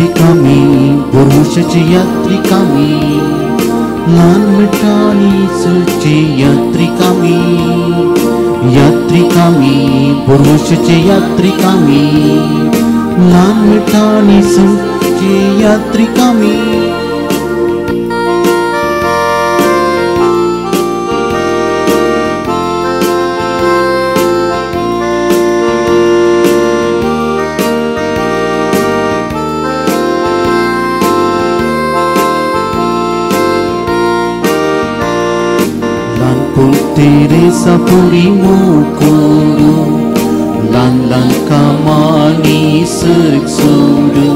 यात्रिकामी पुरुषाची यात्रिकामी लहान मिठाणी सुची यात्रिकामी यात्रिकामी पुरुषाची यात्रिकामी लहान मिठाणी सुची यात्रिकामी Teresa puri mukuru lan lan kamani seksudu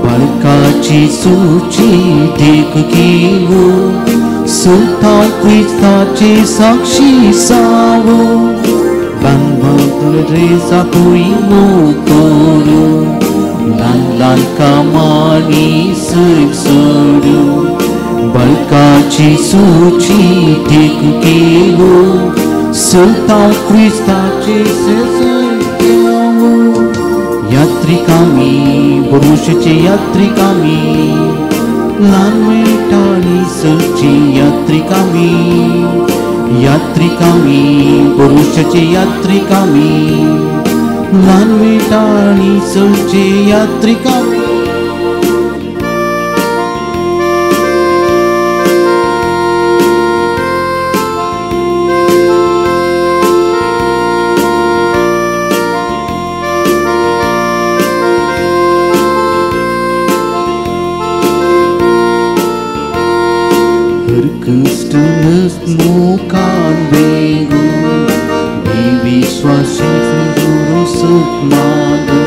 balkaci suci dekukimu sultan kristaci sakshi sawu lan Teresa puri mukuru lan lan kamani seksudu balkaci suci dekukimu sultan kristaci sesuatu yatrikami puruषाची यात्रिकामी लहान मिठाणी सुची यात्रिकामी यात्रिकामी पुरुषाची यात्रिकामी लहान मिठाणी सुची यात्रिकामी Bukan bego Biwiswasi Guru Sukmadu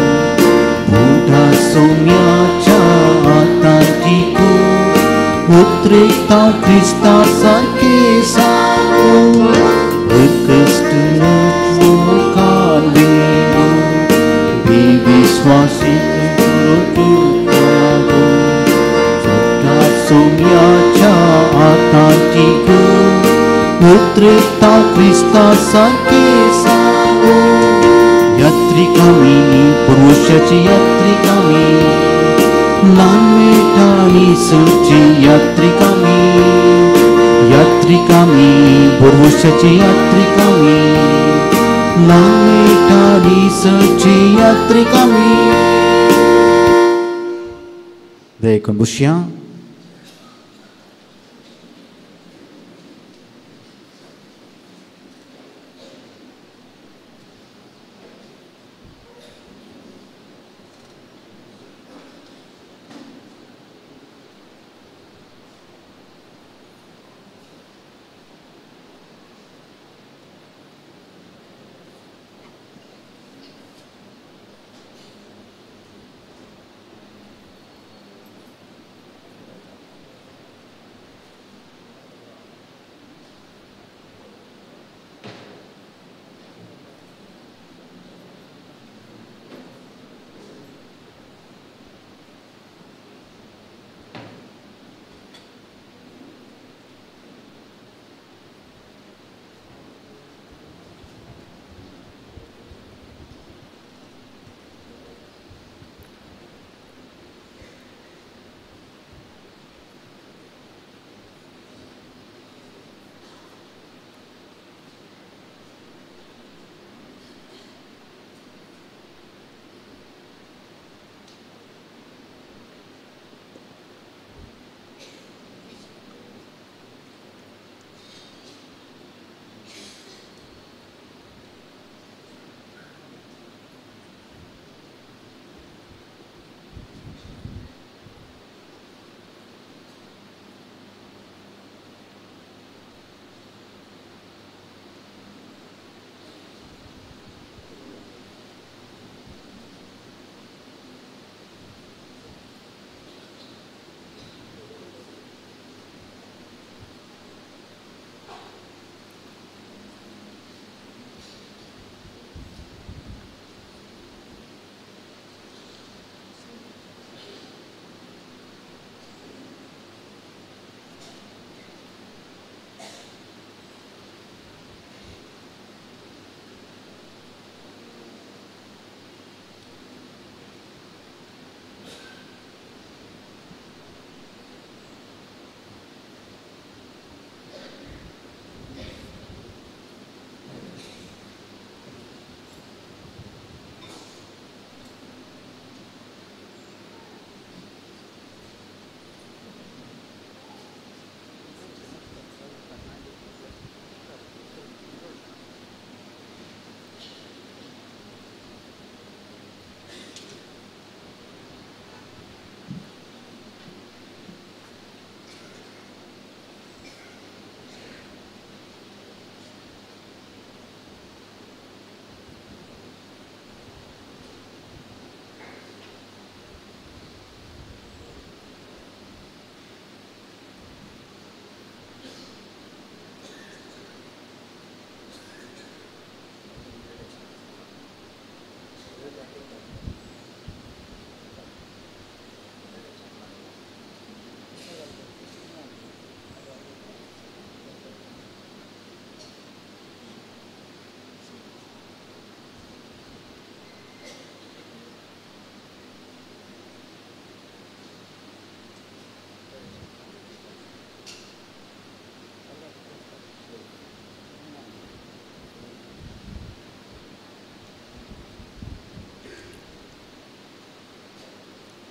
Buddha Somya Cahatatiku Putrita Krista Sarke Saku Berkestunut bukan bego Biwiswasi Guru Sukmadu Buddha Somya Cahatatiku Putrita Krista Sarke Saku यात्रिकामी पुरुषाची यात्रिकामी लहान मिठाणी सुची यात्रिकामी यात्रिकामी पुरुषाची यात्रिकामी लहान मिठाणी सुची यात्रिकामी Baik, Konfusia.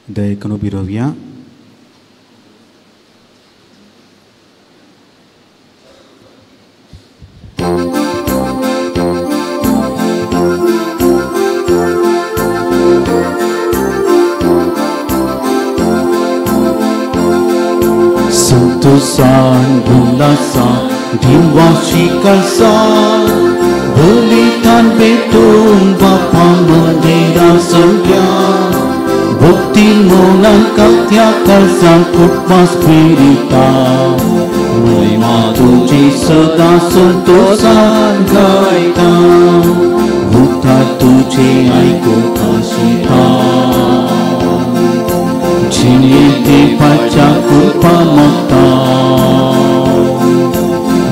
Dai kanu birovia. Sentosan bulasan diwasi kalsan belitan betung Bapa mendera surga bukti melangkah tiakal sangkut mas berita menerima tuji serta sentosan gaita buta tuji aiku kasihta Ciniti pacaku pamata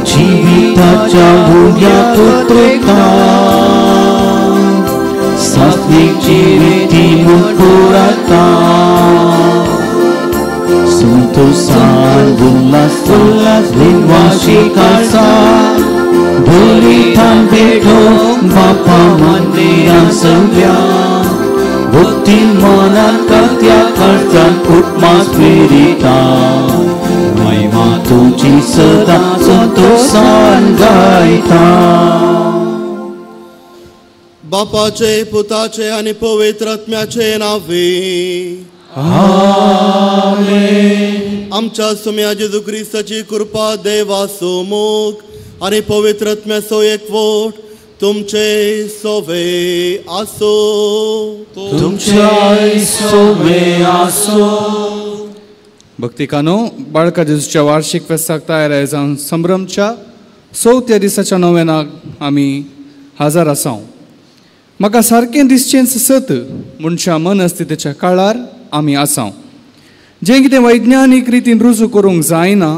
Civita cabulia putreta Sasnik civiti mupurata Sentosan bulas Linwasi kalsa Belitan bedo Bapa mandiran sembiang Bukti menangkap tiakal sangkut mas berita Mai matuji sedang sentosan gaita बापाचे पुताचे आणि पवित्र आत्म्याचे नावे आमेन आमच्या सुम्या जेजू ख्रिस्ताची कृपा देवासोमुख आणि पवित्र आत्म्याचो एकवट तुमचे सोवे आसो तुमच्या सोवे आसो भक्तिकानो बाळका जेजूच्या वार्षिक फेस्ताक तयार जावन संभ्रमच्या 4थ्या दिसाच्या नोवेनाक आमी हजर आसां म्हाका सारकें दिसचेंच सत मनशा मनस्थितीच्या काळार आमी आसां जें कितें वैज्ञानीक रितीन रुजू करूंक जायना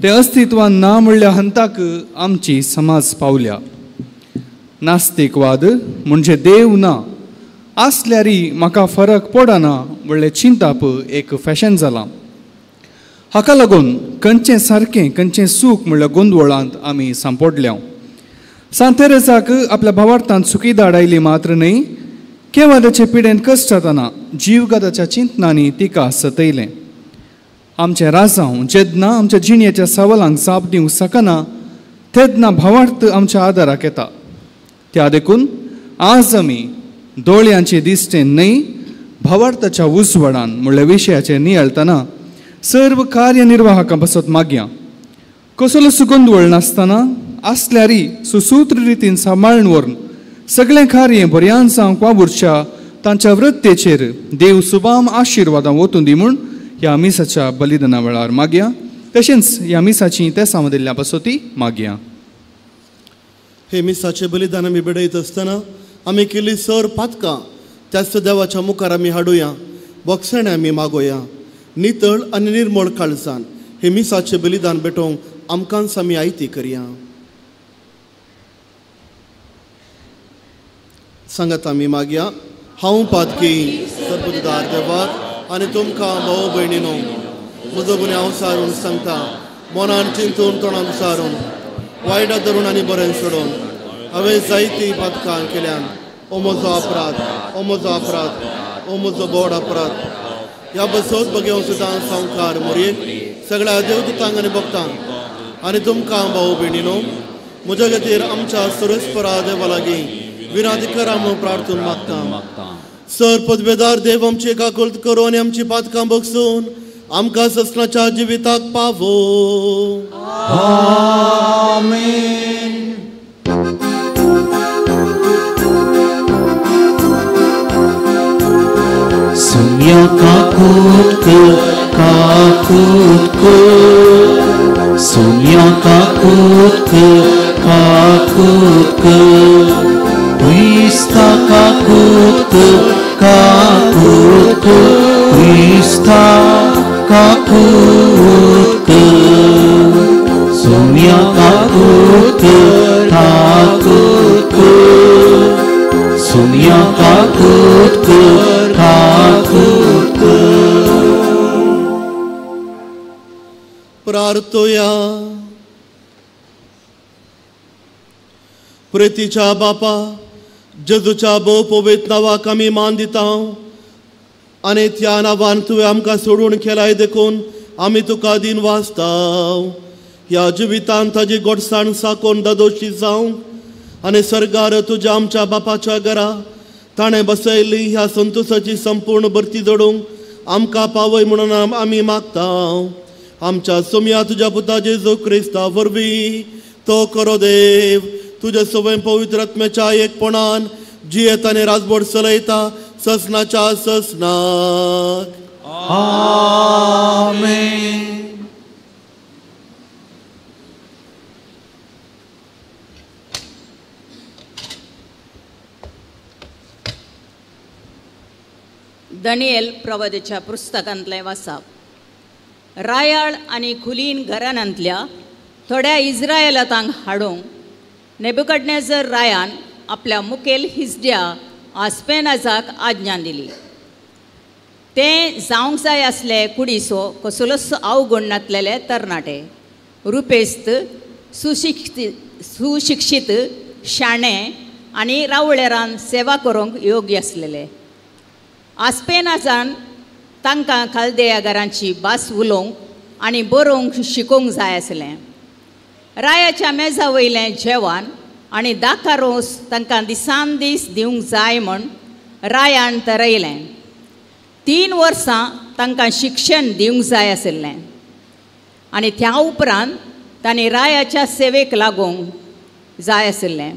तें अस्तित्वान ना म्हणल्या हंताक आमची समाज पावल्या नास्तिकवाद म्हणजे देव ना आसल्यारी म्हाका फरक पडना म्हणलें चिंताप एक फॅशन जालां हाका लागून खंयचें सारकें खंयचें सूख म्हणल्या गोंदवळांत आमी सांपडल्या सांत तेरेसाक आपल्या भावार्थांत सुखी धाडायली मात्र न्हय केवळ ताचे पिडेंत कश्ट जातना जीवगताच्या चिंतनांनी तिका सतयलें आमचें राजांव जेन्ना आमच्या जिणेच्या सवालांक जाप दिवंक शकना तेन्ना भावार्थ आमच्या आदाराक येता त्या देखून आज आमी दोळ्यांचे दिसचे न्हय भावार्थाच्या उजवाडान म्हणल्या विशयाचेर नियळतना सर्व कार्यनिर्वाहकां पासत मागया कसलो सुगंधवळ नासतना आसल्यारी सुसूत्र रितीन सांबाळून व्हरून सगळें कार्य बऱ्यान जावंक वावुरच्या तांच्या वृत्तेचेर देव सुबाम आशिर्वादां वतून दी म्हूण ह्या मिसाच्या बलिदाना वेळार मागया तशेंच ह्या मिसाची ते सांदिल्ल्या पासोती मागया हे मिसाचे बलिदान आमी बेडयत आसतना आमी केल्ली सर पातकां त्याच देवाच्या मुखार आमी हाडुया बोगसणे आमी मागोया नितळ आनी निर्मळ काळजान हे मिसाचे बलिदान भेटोवंक आमकांच आमी आयती करया सांगात आमी मागया हांव पातकी सर्वदार देवाक आनी तुमकां भाव भयणीनो म्हजो गुन्यांव हांव सारून सांगता मनान चिंतून तोंडान विचारून वायटां धरून आनी बरें सोडून हांवें जायतीं पातकां केल्यान हो म्हजो अपराध हो म्हजो बोड अपराध ह्या बसत बघेव सुद्दां संवकार मोरयेक सगळ्या देवदूतांक आनी भक्तांक आनी तुमकां भाव भयणीनो म्हज्या खातीर आमच्या सर्वेस्परा देवा लागीं विनंती करा म्हणून प्रार्थून मागता सर पदवेदार देव आमची एकाकुलत करून आनी आमची पातकां बगसून आमकां ससनाच्या जिविताक पावो आमेन Sunya kakut ke Sunya kakut ke Krista kakut ke Krista kakut ke Sunya kakut ke Sunya kakut ke प्रार्थोया प्रेतीच्या बापा जेजूच्या भोव पवित्र नावाक आमी मान दिता आनी त्या नांवान तुवें आमकां सोडून केलाय देखून आमी तुका दिन वाचताव. ह्या जिवितांत ताजी गोडसाण साकोन दादोशी जावं आनी सर्गार तुज्या आमच्या बापाच्या घरा ताणें बसयल्ली ह्या संतोशाची संपूर्ण भरती जोडूंक आमकां पावय म्हणून आमी मागताव. आमच्या सोम्या तुज्या पुता जेजू क्रिस्ता वरवीं तो करो देव तुज्या सवय पवित्र आत्म्याच्या एकपणान जियेत आनी राजभर चलयता ससनाच्या ससनाक. आमेन. दानियेल प्रवादीच्या पुस्तकांतलें वाचप. रायाळ आनी खुलीन घरांतल्या थोड्या इस्रायेलांक हाडूंक नेबुकदनेझर रायान आपल्या मुखेल हिजड्या आस्पेनाजाक आज्ञा दिली. तें जावंक जाय आसले कुडीसो कसलोच अवगुण नासलेले तरणाटे, रुपेस्त, सुशिक्षीत, शाणे आनी रावळेरान सेवा करूंक योग्य आसलेले. आस्पेनाजान तांकां खालदेया घरांची भास उलोवंक आनी बरोवंक शिकोवंक जाय आसलें. रायाच्या मेजा वयलें जेवण आनी दाका रोस तांकां दिसान दीस दिवंक जाय म्हूण रायान थारायलें. 3 वर्सां तांकां शिक्षण दिवंक जाय आसलें आनी त्या उपरांत तांणी रायाच्या सेवेक लागूंक जाय आसलें.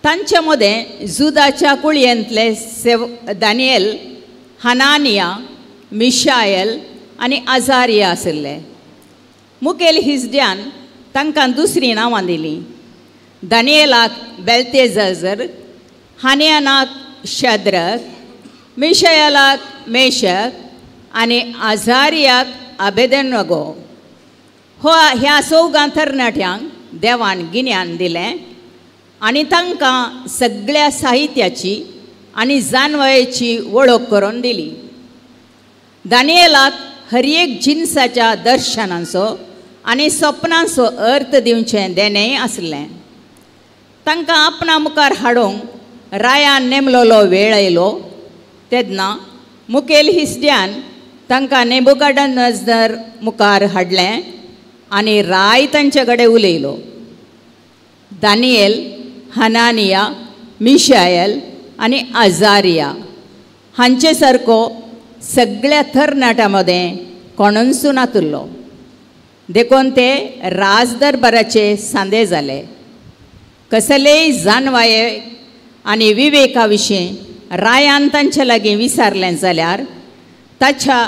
तांचे मदें जुदाच्या कुळयेंतले दानियेल, हनानिया, मिशायल आनी आजारिया आसले. मुखेल हिजड्यान तांकां दुसरीं नांवां दिलीं. दानियेलाक बेल्तेझर, हानयानाक शद्रक, मिशायलाक मेशक आनी आजारियाक अबेदेनगो. ह्या चौगां तरणाट्यांक देवान गिन्यान दिलें आनी तांकां सगळ्या साहित्याची आनी जानवायेची वळख करून दिली. दानियेलाक हर एक जिन्साच्या दर्शनांचो आनी सपनांचो अर्थ दिवचें देणें आसलें. तांकां आपणा मुखार हाडूंक रायान नेमलेलो वेळ आयलो तेन्ना मुखेल हिजड्यान तांकां नेबुकदनेझर मुखार हाडलें आनी राय तांचे कडेन उलयलो. दानियेल, हनानिया, मिशायल आनी आजारिया हांचे सारको सगळ्या तरणाट्यां मदें कोणूच नासलो. देखून ते राजदरबाराचे सांदे जाले. कसलेय जानवाये आनी विवेका विशीं रायान तांचे लागीं विचारलें जाल्यार ताच्या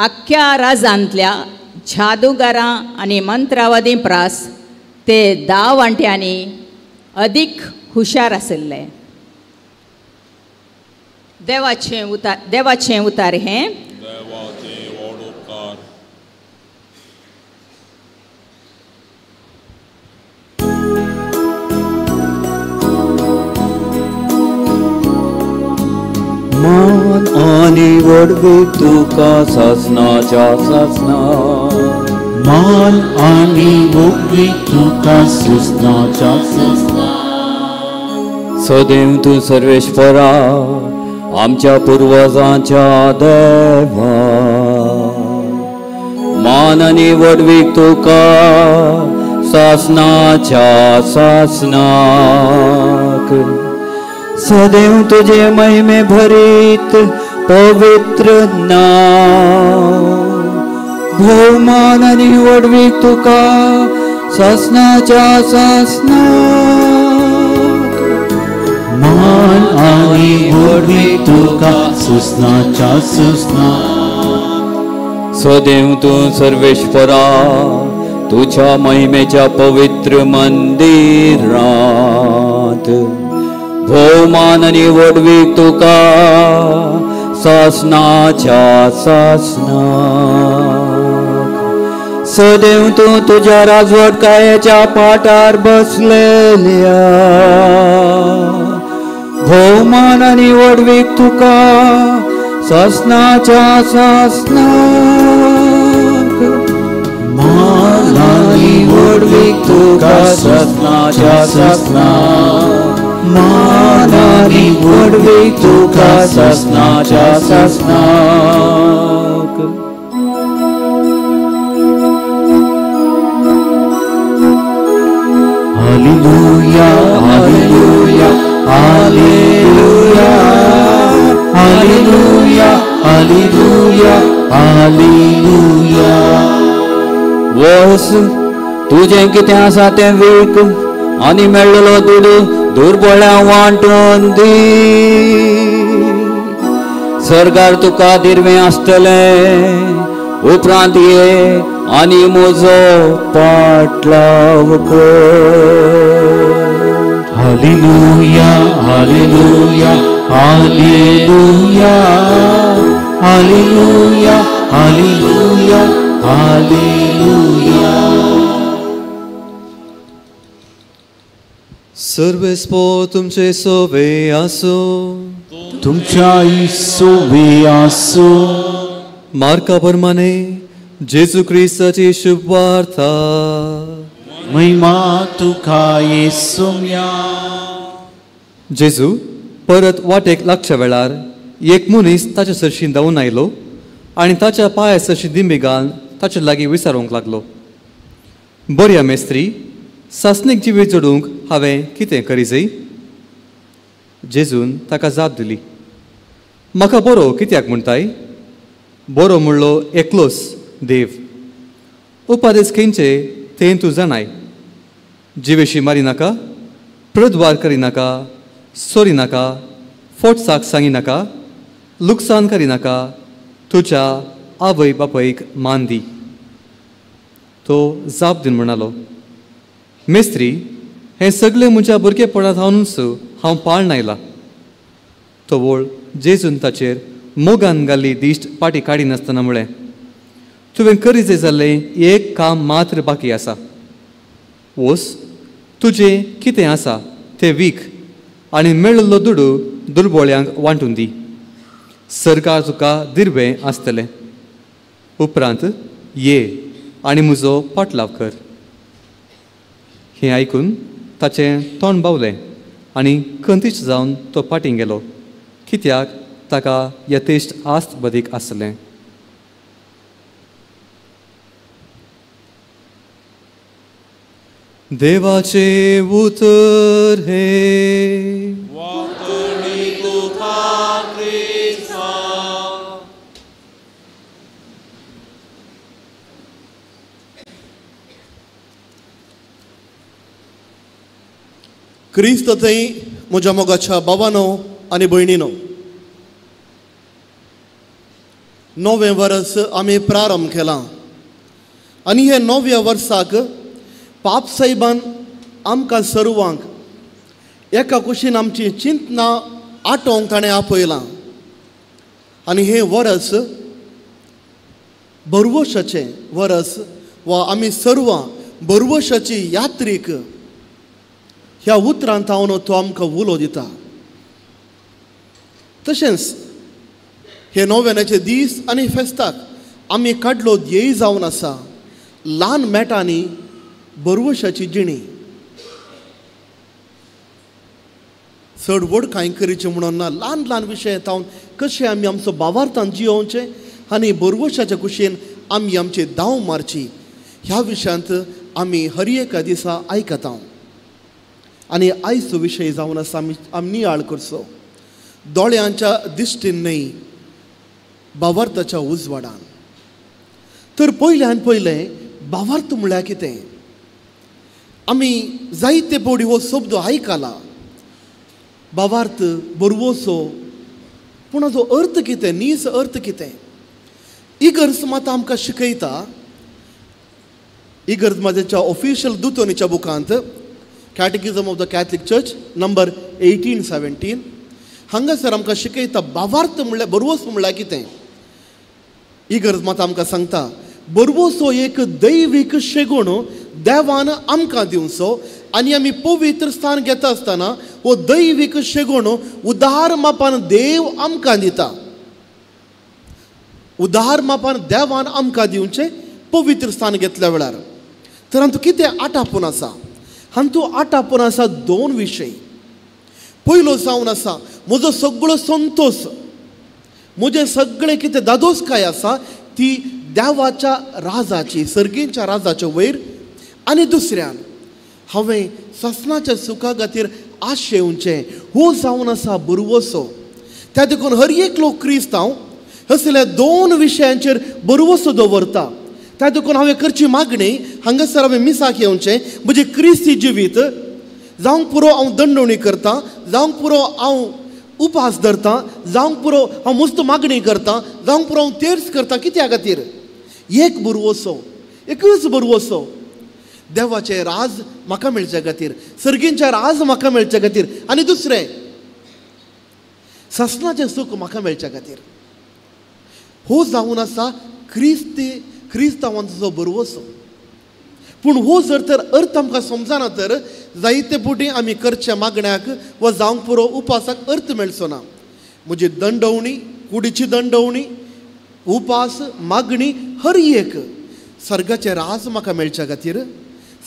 आख्ख्या राजांतल्या जादूगारां आनी मंत्रवादी प्रास ते 10 वांट्यांनी अदीक हुशार आसले. देवाचें उतार हें. मान आनी वडवीक तुका सासनाच्या सासना. मान आनी वडवीक तुका सासनाच्या सासना. सदैव तूं सर्वेश्वरा आमच्या पुर्वजांच्या देवा. मान आनी वडवीक तुका सासनाच्या सासनाक. सदैव तुझे महिमे भरीत पवित्र नाव. भोवमान आनी वडवीक तुका सासनाच्या सासनाक. मान आनी वडवीक तुका सासनाच्या सासनाक. सदैव तूं सर्वेश्वरा तुझ्या महिमेच्या पवित्र मंदिरांत. भोवमान आनी वडवीक तुका सासनाच्या सासनाक. सदैव तूं तुज्या राजवटकायेच्या पाटार बसलेल्या. भोवमान आनी वडवीक तुका सासनाच्या सासनाक. मान आनी वडवीक तुका सासनाच्या सासनाक. मानानी वडवीक तुका ससनाच्या ससनाक. हालेलुया हालेलुया हालेलुया हालेलुया हालेलुया हालेलुया. वस तुजें कितें आसा तें वीक आनी मेळ्ळलो दूद दुर्बळ्यांक वांटून दी. सरकार तुका दिर्वें आसतलें उपरांत ये आनी म्हजो पाटलाव कर. हालेलुया हालेलुया हालेलुया हालेलुया हालेलुया हालेलुया. सर्वेस्पो तुमचे सोवे आसो. तुमच्या सोवे आसो. मार्का प्रमाणे जेजू क्रिस्ताची शुभ वार्ता. महिमा तुका येसुया. जेजू परत वाटेक लागच्या वेळार एक मनीस ताचे सरशी धांवन आयलो आनी ताच्या पांया सरशी दिंबी घालून ताचे लागीं विचारूंक लागलो, बऱ्या मेस्त्री, सासणीक जिवीत जोडूंक हांवें कितें करी जाय? जेजून ताका जाप दिली, म्हाका बरो कित्याक म्हणटाय? बरो म्हणलो एकलोच देव. उपादेश खंयचे तें तूं जाणाय. जिवेशी मारी नाका, प्रद्वार करी नाका, सोरी नाका, फोटसाक सांगी नाका, लुकसाण करी नाका, तुज्या आवय बापायक मान दी. तो जाप दिन म्हणालो, मेस्त्री, हें सगळें म्हज्या भुरगेपणांतूच हांव पाळन आयलां. तो वळ जेजून ताचेर मोगान घाल्ली दिश्ट पाटी काडी नासतना म्हळें, तुवें करी जाय जाल्लें एक काम मात्र बाकी आसा. वस, तुजें कितें आसा तें वीक आनी मेळिल्लो दुडू दुर्बळ्यांक वांटून दी. सरकार तुका दिर्वें आसतलें. उपरांत ये आनी म्हजो पाटलाव कर. हें आयकून ताचें तोंड बावलें आनी कंतीश जावन तो पाटीं गेलो, कित्याक ताका यथेश्ट आस्त बदीक आसलें. देवाचे उतर हे क्रिस्त थंय म्हज्या मोगाच्या भावानो आनी भयणीनो, नवें वर्स आमी प्रारंभ केलां आनी हे नव्या वर्साक पाप साहेबान आमकां सर्वांक एका कुशीन आमची चिंतना आटोवंक ताणें आपयलां. आनी हें वर्स बरवशाचें वर्स वा आमी सर्वां बरवशाची यात्रेक ह्या उतरांत हांव तो आमकां उलो दिता. तशेंच हे नव्यानाचे दीस आनी फेस्ताक आमी काडलो ध्येय जावन आसा ल्हान मेटांनी बरवशाची जिणी. चड व्हड कांय करीचें म्हणून ना, ल्हान ल्हान विशय येतावन कशें आमी आमचो भावार्थान जियोवचें आनी बरवशाच्या कुशीन आमी आमची धांव मारची, ह्या विशयांत आमी हर एका दिसा आयकता. आनी आयचो विशय जावन आसा आमी नियाळ करचो दोळ्यांच्या दिश्टीन न्हय, भावार्थाच्या उजवाडान. तर पयल्यान पयलें भावार्थ म्हळ्यार कितें? आमी जायते फावटी हो शब्द आयकला, भावार्थ, बरवसो, पूण हाचो अर्थ कितें? नीस अर्थ कितें? इगर्ज मात आमकां शिकयता. इगर्ज मातेच्या ऑफिशियल दुतोनीच्या बुकांत catechism of the Catholic church number 1817 हांगासर आमकां शिकयता भावार्थ म्हणल्यार बरवसो म्हणल्यार कितें. इगर्ज मात आमकां सांगता बरवसो एक दैवीक शेगूण देवान आमकां दिवचो आनी आमी पवित्र स्थान घेता आसतना हो दैवीक शेगूण उदार मापान देव आमकां दिता. उदार मापान देवान आमकां दिवचें पवित्र स्थान घेतल्या वेळार. तर हातूंत कितें आटापून आसा? हातूंत आटापून आसा दोन विशय. पयलो जावन आसा म्हजो सगळो संतोष, म्हजें सगळें कितें दादोसकाय आसा ती देवाच्या राजाची, सर्गेच्या राजाच्या वयर. आनी दुसऱ्यान हांवें ससनाच्या सुखा खातीर आशेवचें हो जावन आसा बरवसो. त्या देखून हर एक लोक क्रिस्तांव असल्या दोन विशयांचेर बरवसो दवरता. त्या देखून हांवें करची मागणी हांगासर हांवें मिसाक येवचें, म्हजें क्रिस्ती जिवीत जावंक पुरो हांव दंडवणी करतां, जावंक पुरो हांव उपास धरतां, जावंक पुरो हांव मुस्त मागणी करतां, जावंक पुरो हांव तेर्स करतां. कित्या खातीर? एक बरवसो, एकूच बरवसो. देवाचें राज म्हाका मेळचे खातीर, सर्गींचें राज म्हाका मेळचे खातीर, आनी दुसरें ससनाचें सूख म्हाका मेळचे खातीर. हो जावन आसा क्रिस्तांवांचो बरवसो. पूण हो जर तर अर्थ आमकां समजना तर जायते पुटी आमी करचे मागण्याक वा जावंक पुरो उपासाक अर्थ मेळचो ना. म्हजी दंडवणी, कुडीची दंडवणी, उपास, मागणी हर एक सर्गाचें राज म्हाका मेळच्या खातीर,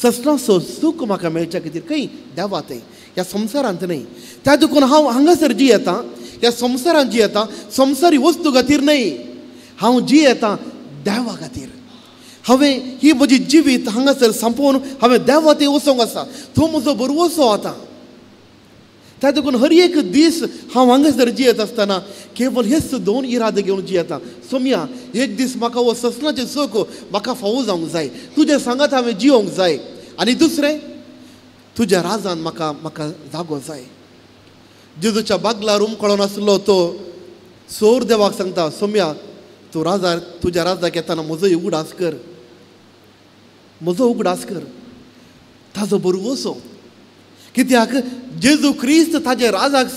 ससनाचो सूख म्हाका मेळच्या खातीर खंय देवात ह्या संवसारांत न्हय. त्या देखून हांव हांगासर जी येता, ह्या संवसारांत जी येता संवसारी वस्तू खातीर न्हय, हांव जी येता देवा खातीर. हांवें ही म्हजी जिवीत हांगासर संपोवन हांवें देवा थंय वचोंक आसा. तो म्हजो बरवसो आतां. त्या देखून हर एक दीस हांव हांगासर जियेत आसतना केवळ हेच दोन इरादे घेवन जियेता. सोम्या, एक दीस म्हाका हो ससनाचें सूख म्हाका फावो जावंक जाय, तुज्या सांगात हांवें जियोंक जाय, आनी दुसरें तुज्या राजान म्हाका जागो जाय. जेजूच्या बागलार उमकळोन आसलो तो सोर देवाक सांगता, सोम्या तूं तुज्या राजाक येताना म्हजोय उगडास कर, म्हजो उगडास कर. ताजो बरवसो. कित्याक जेजू क्रिस्त ताजे राजाक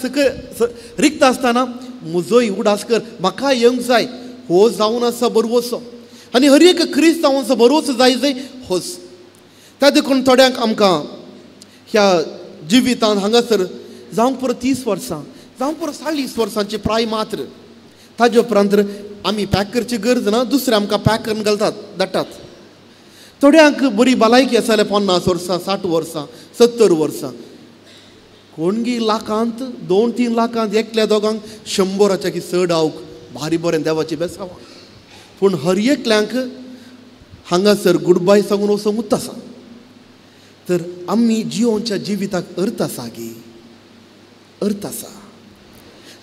रिक्त आसतना म्हजोय उगडास कर, म्हाका येवंक जाय, हो जावन आसा बरवसो. आनी हर एक क्रिस्तांवांचो बरवसो जाय होच. त्या देखून थोड्यांक आमकां ह्या जिवितांत हांगासर जावंक पुरो 30 वर्सां, जावंक पुरो 40 वर्सांची प्राय मात्र, ताजे उपरांत आमी पॅक करची गरज ना, दुसरे आमकां पॅक करून घालतात, धाडटात. थोड्यांक बरी भलायकी आसा जाल्यार 50 वर्सां, 60 वर्सां, 70 वर्सां, कोणगी लाखांत, 2-3 लाखांत, एकल्या दोगांक 100 की चड हांवक भारी बरें देवाची बेसांवां. पूण हर एकल्यांक हांगासर गूड बाय सांगून वचोंक उत आसा. तर आमी जियोच्या जिविताक अर्थ आसा गे, अर्थ आसा.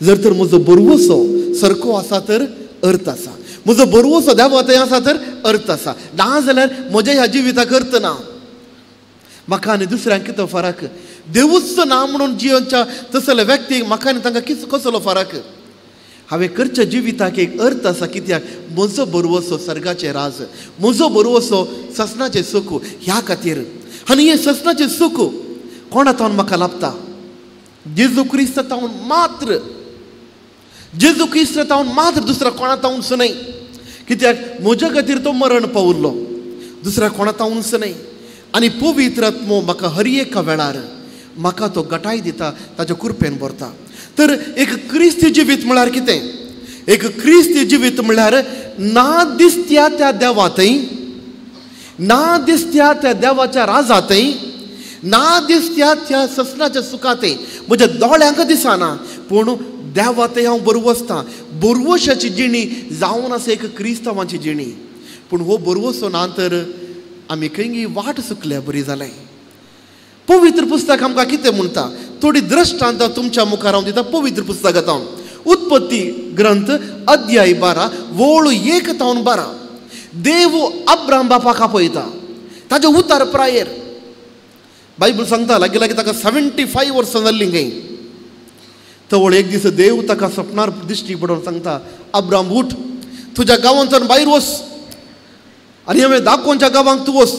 जर तर म्हजो बरवसो सारको आसा तर अर्थ आसा, म्हजो बरवसो देवा थंय आसा तर अर्थ आसा. ना जाल्यार म्हज्या ह्या जिविताक अर्थ ना. म्हाका आनी दुसऱ्यांक कितें फरक? देवूच ना म्हणून जियोच्या तसले व्यक्तीक म्हाका आनी तांकां कसलो फरक? हांवें करच्या जिविताक एक अर्थ आसा. कित्याक म्हजो बरवसो सर्गाचें राज, म्हजो बरवसो ससनाचें सूख. ह्या खातीर आनी हें ससनाचें सूख कोणातावन म्हाका लाभता? जेजू क्रिस्तांतावन मात्र, जेजू क्रिस्तांतावन मात्र, दुसऱ्या कोणातावनच न्हय. कित्याक म्हज्या खातीर तो मरण पावल्लो, दुसऱ्या कोणातावनच न्हय. आनी पवित्र आत्मो म्हाका हर एका वेळार म्हाका तो गटाय दिता, ताच्या कृपेन भरता. तर एक क्रिस्ती जिवीत म्हळ्यार कितें? एक क्रिस्ती जिवीत म्हळ्यार ना दिसत्या त्या देवातय, ना दिसत्या त्या देवाच्या राजातय, ना दिसत्या त्या ससनाच्या सुखातय म्हज्या दोळ्यांक दिसना, पूण देवातय हांव बरवसतां. बरवशाची जिणी जावन आसा एक क्रिस्तांवांची जिणी. पूण हो बरवसो ना तर आमी खंय वाट चुकल्या बरी जालें. पवित्र पुस्तक आमकां कितें म्हणटा? थोडी दृश्टांत तुमच्या मुखार हांव दिता पवित्र पुस्तकांत. उत्पत्ती ग्रंथ अध्याय 12 वळू 1 तावन 12. देव अब्राम बापाक आपयता, ताजे उतार प्रायर. बायबल सांगता लागीं लागीं ताका 75 वर्सां जाल्लीं खंय. तवळ एक दीस देव ताका सपनार दिश्टी पडोवन सांगता, अब्राम उठ, तुज्या गांवांतल्यान भायर वच आनी हांवें दाखोवच्या गांवांक तूं वच.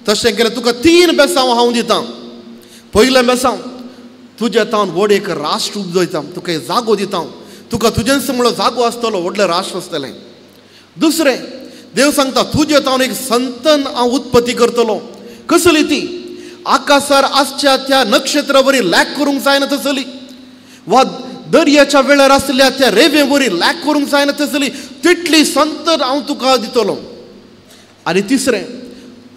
तशें केलें तुका 3 बेसांव हांव दितां. पयलें बेसांव तुज्या तावन व्हड एक राष्ट्र उपजयता, तुका एक जागो दिता, तुका तुजें समळो जागो आसतलो, व्हडलें राष्ट्र आसतलें. दुसरें देव सांगता तुजे तावन एक संतन हांव उत्पत्ती करतलो. कसली ती? आकाशार आसच्या त्या नक्षत्रावरी लॅक करूंक जायना तसली, वा दर्याच्या वेळार आसल्या त्या रेंवेवरी लॅक करूंक जायना तसली तितली संतन हांव तुका दितलो. आनी तिसरें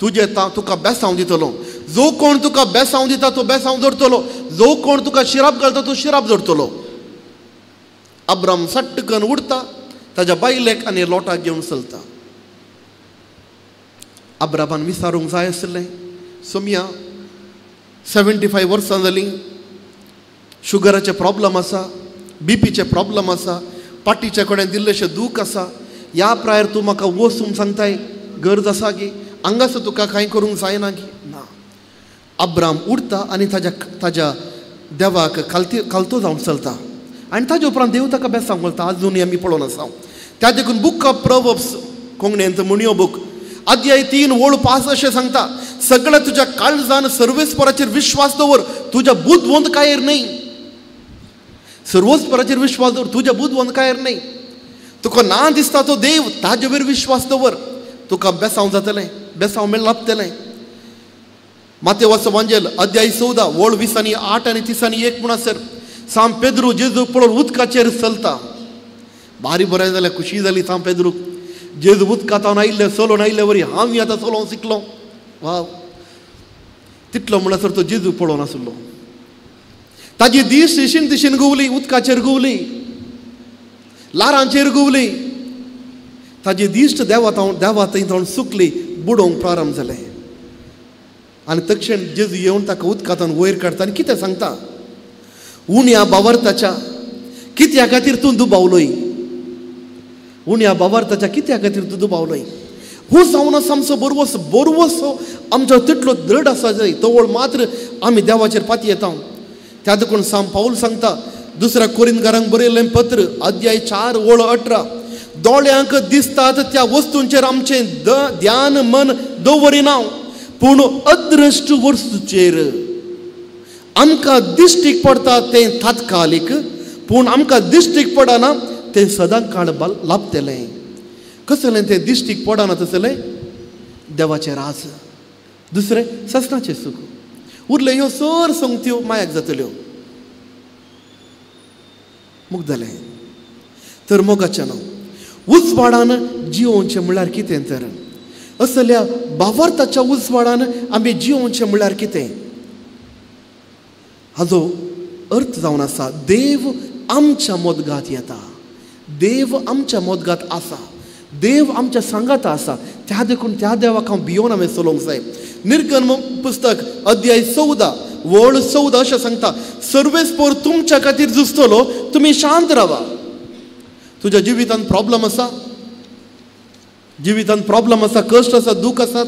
तुका बेसांव दितलो. जो कोण तुका बेसांव दिता तो बेसांव जोडटलो, जो कोण तुका शिराप घालता तो शिराप जोडटलो. अब्राम सट्टकन उडता, ताच्या बायलेक आनी लोटाक घेवन चलता. अब्रामान विचारूंक जाय आसलें, सोम्या 75 वर्सां जालीं, शुगराचे प्रॉब्लम आसा, बीपीचे प्रॉब्लम आसा, पाटीचे कडेन दिल्लेशें दूख आसा, ह्या प्रायर तूं म्हाका वचूंक सांगताय, गरज आसा गी, हांगासर तुका कांय करूंक जायना गी. ना. अब्राम उडता आनी ताज्या देवाक खालतो जावन चलता. आनी ताजे उपरांत देव ताका बेसांव घालता. आजूनय आमी पळोवन आसा. त्या देखून बूक ऑफ प्रोवर्ब्स कोंकणींत म्हणयो बूक अध्याय 3 ओळ 5 अशें सांगता, सगळ्या तुज्या काळजान सर्वेस्पराचेर विश्वास दवर, तुज्या बुद्धवंतकायेर न्हय. सर्वेस्पराचेर विश्वास दवर, तुज्या बुद्धवंतकायेर न्हय. तुका ना दिसता तो देव, ताजे वयर विश्वास दवर, तुका बेसांव जातलें, बेसांव मेळ लाभतलें. मातेवाचो वांजेल अध्याय 14 ओळ 20 आनी 8 आनी 30 आनी 1 म्हणसर सांम पेद्रू जेजू पळोवन उदकाचेर चलता. भारी बरें जालें, खुशी जाली सांम पेद्रूक. जेजू उदकांतावन आयिल्ले, चलोवन आयिल्ले वरी हांव आतां चलोवंक शिकलो. वाव, तितलो म्हणसर तो जेजू पळोवन आसलो. ताजी दिश दिशीन दिशीन गुवली, उदकाचेर गुवली, लारांचेर गुवली. ताजी दिश्ट देवा थंय सुकली, बुडोवंक प्रारंभ जालें. आनी तक्षण जेजू येवन ताका उदकांतावन वयर काडटा आनी कितें सांगता, उण्या बावर्ताच्या कित्या खातीर तूं दुबावलोय, उण्या बावर्ताच्या कित्या खातीर तूं दुबावलोय. हो जावन आसा आमचो बोरवोसो आमचो तितलो दृढ आसा जाय, तवळ मात्र आमी देवाचेर पाती येता. त्या देखून सांग पाऊल सांगता, दुसऱ्या कोरिंथकारांक बरयल्लें पत्र अध्याय 4 ओळ 18, दोळ्यांक दिसतात त्या वस्तूंचेर आमचें ध्यान मन दवरिना, पूण अदृश्ट वस्तूचेर आमकां दिश्टीक पडटा तें तात्कालीक, पूण आमकां दिश्टीक पडना तें सदां काळ लाभतलें. कसलें तें दिश्टीक पडना तसलें देवाचें राज. दुसरें ससनाचें सूख. उरले ह्यो सर संगत्यो मायाक जातल्यो. मुग्धलें. तर मोगाचें नांव उजवाडान जिवोवचें म्हळ्यार कितें तर, असल्या भावार्थाच्या उजवाडान आमी जिवोवचें म्हळ्यार कितें, हाजो अर्थ जावन आसा देव आमच्या मोदगात येता, देव आमच्या मोदगात आसा, देव आमच्या सांगात आसा. त्या देखून त्या देवाक हांव भियोन हांवें चलोवंक जाय. निर्गम पुस्तक अध्याय 14 ओळ 14 अशें सांगता, सर्वेस्पर तुमच्या खातीर झुजतलो, तुमी शांत रावा. तुज्या जिवितांत प्रॉब्लम आसा, जिवितांत प्रॉब्लम आसा, कश्ट आसा, दूख आसात,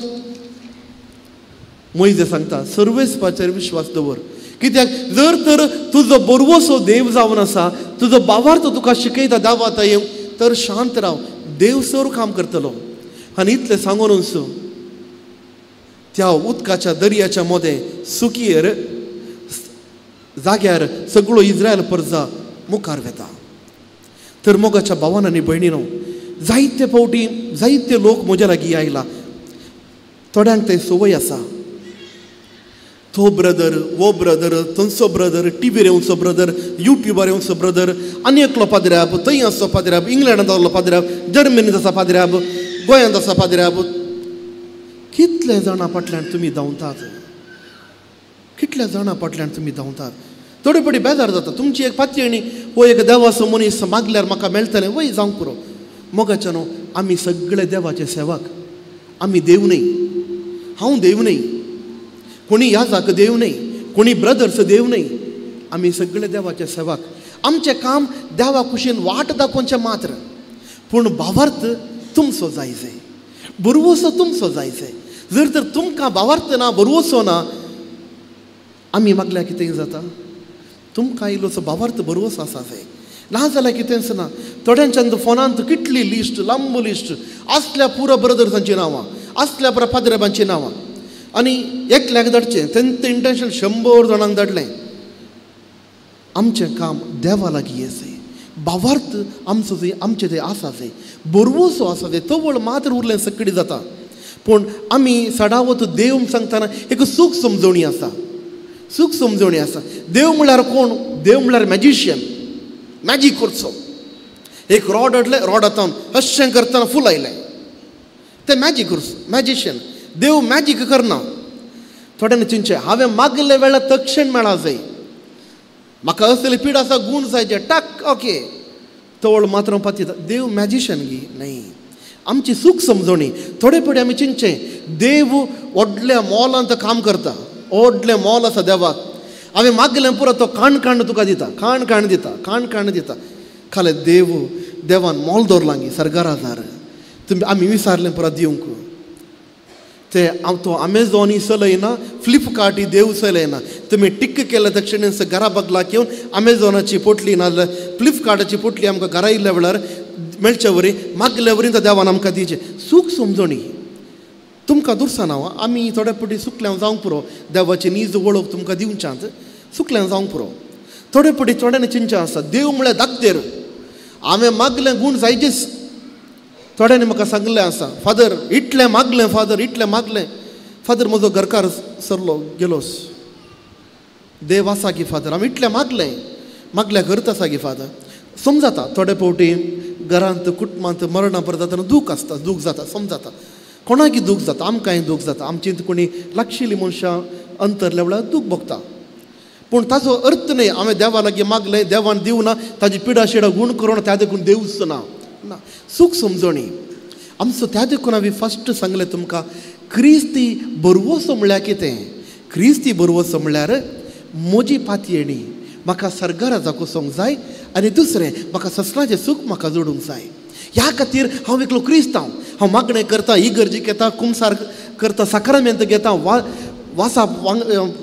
मोइजे सांगता सर्वेस्पाचेर विश्वास दवर. कित्याक जर तर तुजो बोरवोसो देव जावन आसा, तुजो भावार्थ तुका शिकयता देवात येवंक, तर शांत राव, देव सर काम करतलो. आनी इतलें सांगूनच त्या उदकाच्या दर्याच्या मदें सुकीर जाग्यार सगळो इस्रायल परजा मुखार वेता. तर मोगाच्या भावान आनी भयणीनो, जायते फावटी जायते लोक म्हज्या लागीं आयला. थोड्यांक ते संवय आसा, तो ब्रदर, वो ब्रदर, थंयचो ब्रदर, टीव्हीर येवचो ब्रदर, युट्यूबार येवचो ब्रदर, आनी एकलो पाद्र्याब, थंय आसचो पाद्र्याब, इंग्लंडांत आसलो पाद्र्याब, जर्मनींत आसा पाद्र्याब, गोंयांत आसा पाद्र्याब. कितले जाणां फाटल्यान तुमी धांवतात, कितल्या जाणां फाटल्यान तुमी धांवतात. थोडे फावटी बेजार जाता. तुमची एक पातयणी वो एक देवाचो मनीस मागल्यार म्हाका मेळटलें, वय जावंक पुरो. मोगाचें न्हू, आमी सगळे देवाचे सेवक. आमी देव न्हय, हांव देव न्हय, कोणी याजाक देव न्हय, कोणी ब्रदर्स देव न्हय, आमी सगळे देवाचे सेवक. आमचें काम देवा कुशीन वाट दाखोवचें मात्र, पूण भावार्थ तुमचो जाय जाय, बोरवोसो तुमचो जाय जाय. जर तर तुमकां भावार्थ ना, बोरवोसो ना, आमी मागल्यार कितें जाता. तुमकां इल्लोसो भावार्थ बोरवोसो आसा जाय, ना जाल्यार कितेंच ना. थोड्यांच्यान फोनांत कितली लिस्ट, लांब लिस्ट असल्या पुरो ब्रदर्सांची नांवां, असल्या पुरो पाद्रेबांची नांवां, आनी एकल्याक धाडचें, तेंचें इंटेंशन 100 जाणांक धाडलें. आमचें काम देवा लागीं येसय, भावार्थ आमचो जंय आमचें थंय आसा जाय, बोरवोसो आसा जाय, तवळ मात्र उरलें सकडी जाता. पूण आमी सडावत देव सांगतना एक सूख समजोवणी आसा, सूख समजोवणी आसा. देव म्हळ्यार कोण? देव म्हळ्यार मॅजिशियन, मॅजीक करचो. एक रॉड हाडलें, रॉड आतां अशें करतना फूल आयलें, तें मॅजीक करचो, मॅजिशियन. देव मॅजीक करना, थोड्यांनी चिंचे हांवें मागले वेळार तक्षण मेळा जाय म्हाका असले पीड आसा गूण जायचे टाक ओके तवळ मात्र पातयता देव मॅजिशन गी न्ही आमची सूख समजोणी थोडे पडे आमी चिंचे देव व्हडल्या मॉलांत काम करता व्हडलें मॉल आसा देवाक हांवें मागलें पुरो तो काण तुका दिता काण दिता खाले देवान मॉल दवरलां गी सरकाराजार तुमी आमी विचारलें पुरो दिवंक ते तो अमेझॉनी चलयना फ्लिपकार्टी देव चलयना तुमी टिक्क केल्या तक्षण घरा बगलाक येवन अमेझॉनाची पोटली नाजाल्यार फ्लिपकार्टाची पोटली आमकां घरा येयल्या वेळार मेळचे वरी मागल्या वरी तो देवान आमकां दिवचें सूख समजोणी तुमकां दुरसां हांव आमी थोडे पटी सुकल्यां जावंक पुरो देवाची नीज वळख तुमकां दिवच्यात सुकल्यां जावंक पुरो थोडे पटी थोड्यांनी चिंचे आसा देव म्हळ्यार धाकटेर हांवें मागलें गूण जायचेच थोड्यांनी म्हाका सांगलें आसा फादर इतलें मागलें फादर म्हजो घरकार सरलो गेलोस देव आसा की फादर हांवें इतलें मागल्या करता आसा की फादर समजता थोडे फावटी घरांत कुटुंबांत मरणां पडटा तेन्ना दूख जाता समजता कोणाकय दूख जाता आमकांय दूख जाता आमची कोणी लागशिल्लीं मनशां अंतरल्या वेळार दूख भोगता पूण ताचो अर्थ न्ही हांवें देवा लागीं मागलें देवान दिवना ताजी पिडा शिडा गूण करून त्या देखून देवच ना सूख समजोणी आमचो त्या देखून हांवें फस्ट सांगलें तुमकां क्रिस्ती बरवसो म्हळ्यार कितें क्रिस्ती बरवसो म्हळ्यार म्हजी पातयेणी म्हाका सरकाराचा कोसोंक जाय आनी दुसरें म्हाका ससनाचें सूख म्हाका जोडूंक जाय ह्या खातीर हांव एकलो क्रिस्तांव हांव मागणें करता इगर्जी घेता कुमसार करता साक्रामेंत घेता वासा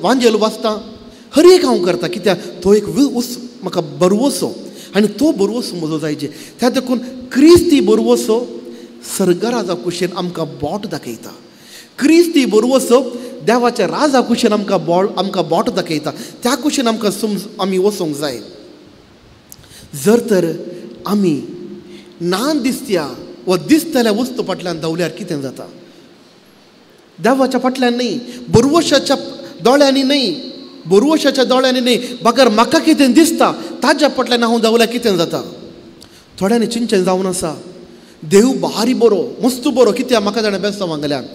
वांजेल वाचता हर एक हांव करता कित्याक तो एक म्हाका बरवसो आनी तो बरवसो म्हजो जायचे त्या देखून क्रिस्ती बरवसो सरकाराचा कुशीन आमकां बोट दाखयता क्रिस्ती बरवसो देवाच्या राजा कुशीन आमकां बोट दाखयता त्या कुशीन आमी वचोंक जाय जर तर आमी नान दिसत्या वा दिसतल्या वस्तू फाटल्यान धांवल्यार कितें जाता देवाच्या फाटल्यान न्ही बरवशाच्या दोळ्यांनी न्ही बगर म्हाका कितें दिसता ताच्या फाटल्यान हांव धांवल्यार कितें जाता थोड्यांनी चिंचें जावन आसा देव भारी बरो मस्त बरो कित्याक म्हाका जाणा बेसांव गेल्यान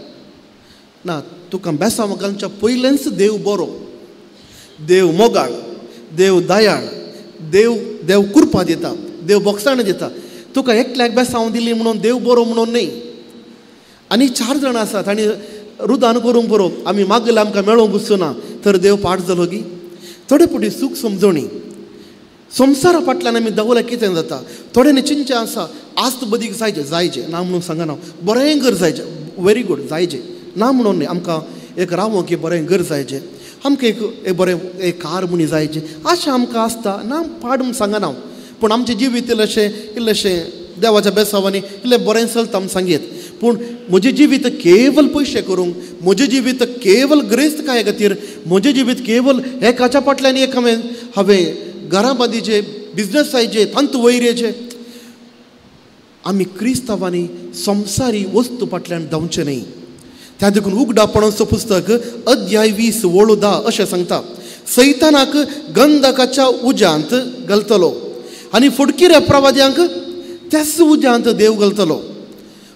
ना तुका बेसांव घालच्या पयलेंच देव बरो देव मोगाळ देव दयाळ देव कुरपा दिता देव बोगसाण दिता तुका एकल्याक बेसांव दिली म्हणून देव बरो म्हणून न्ही आनी 4 जाण आसात आनी रुदान करूंक बरो आमी मागलें आमकां मेळोंक वचना तर देव पाट जालो गी थोडे पटी सूख समजोणी संवसारा फाटल्यान आमी धांवल्यार कितें जाता थोड्यांनी चिंचे आसा आस्त बदीक जायचे ना म्हणून सांगना बरें घर जायचें व्हेरी गूड जायचें ना म्हणून न्ही आमकां एक रावोंक एक बरें घर जायचें आमकां एक बरें एक कार म्हणी जायचें अशें आमकां आसता ना पाड म्हूण सांगना पूण आमचें जिवीत इल्लेशें देवाच्या बेसांवांनी इल्लें बरें चलता आमी सांगीत पूण म्हजें जिवीत केवल पयशे करूंक म्हजें जिवीत केवल ग्रेस्त काय खातीर म्हजें जिवीत केवल एकाच्या फाटल्यान एक हांवें घरां बांदीचे बिजनस जायचे तंत वैरेचे आमी क्रिस्तांवांनी संवसारी वस्तू फाटल्यान धांवचे न्ही त्या देखून उगडापणाचो पुस्तक अध्याय 20 वळू 10 अशें सांगता सैतानाक गंधकाच्या उज्यांत घालतलो आनी फुडकिऱ्या प्रवाद्यांक त्याच उज्यांत देव घालतलो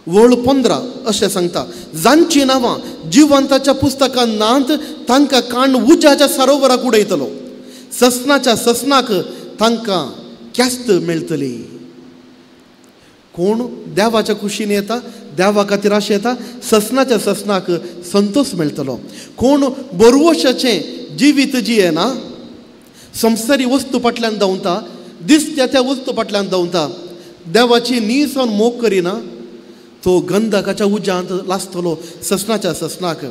वळ 15 अशें सांगता जांची नांवां जिवंताच्या पुस्तकांत नात तांकां काण उज्याच्या सरोवराक उडयतलो ससनाच्या ससनाक तांकां क्यास्त मेळटली कोण देवाच्या कुशीन येता देवा खातीर आशे येता ससनाच्या ससनाक संतोष मेळटलो कोण बरवशाचें जिवीत जियेना संवसारी वस्तू फाटल्यान धांवता दिसत्या त्या वस्तू फाटल्यान धांवता देवाची नीसावन मोग करिना तो गंधकाच्या उज्यांत लासतलो ससनाच्या ससनाक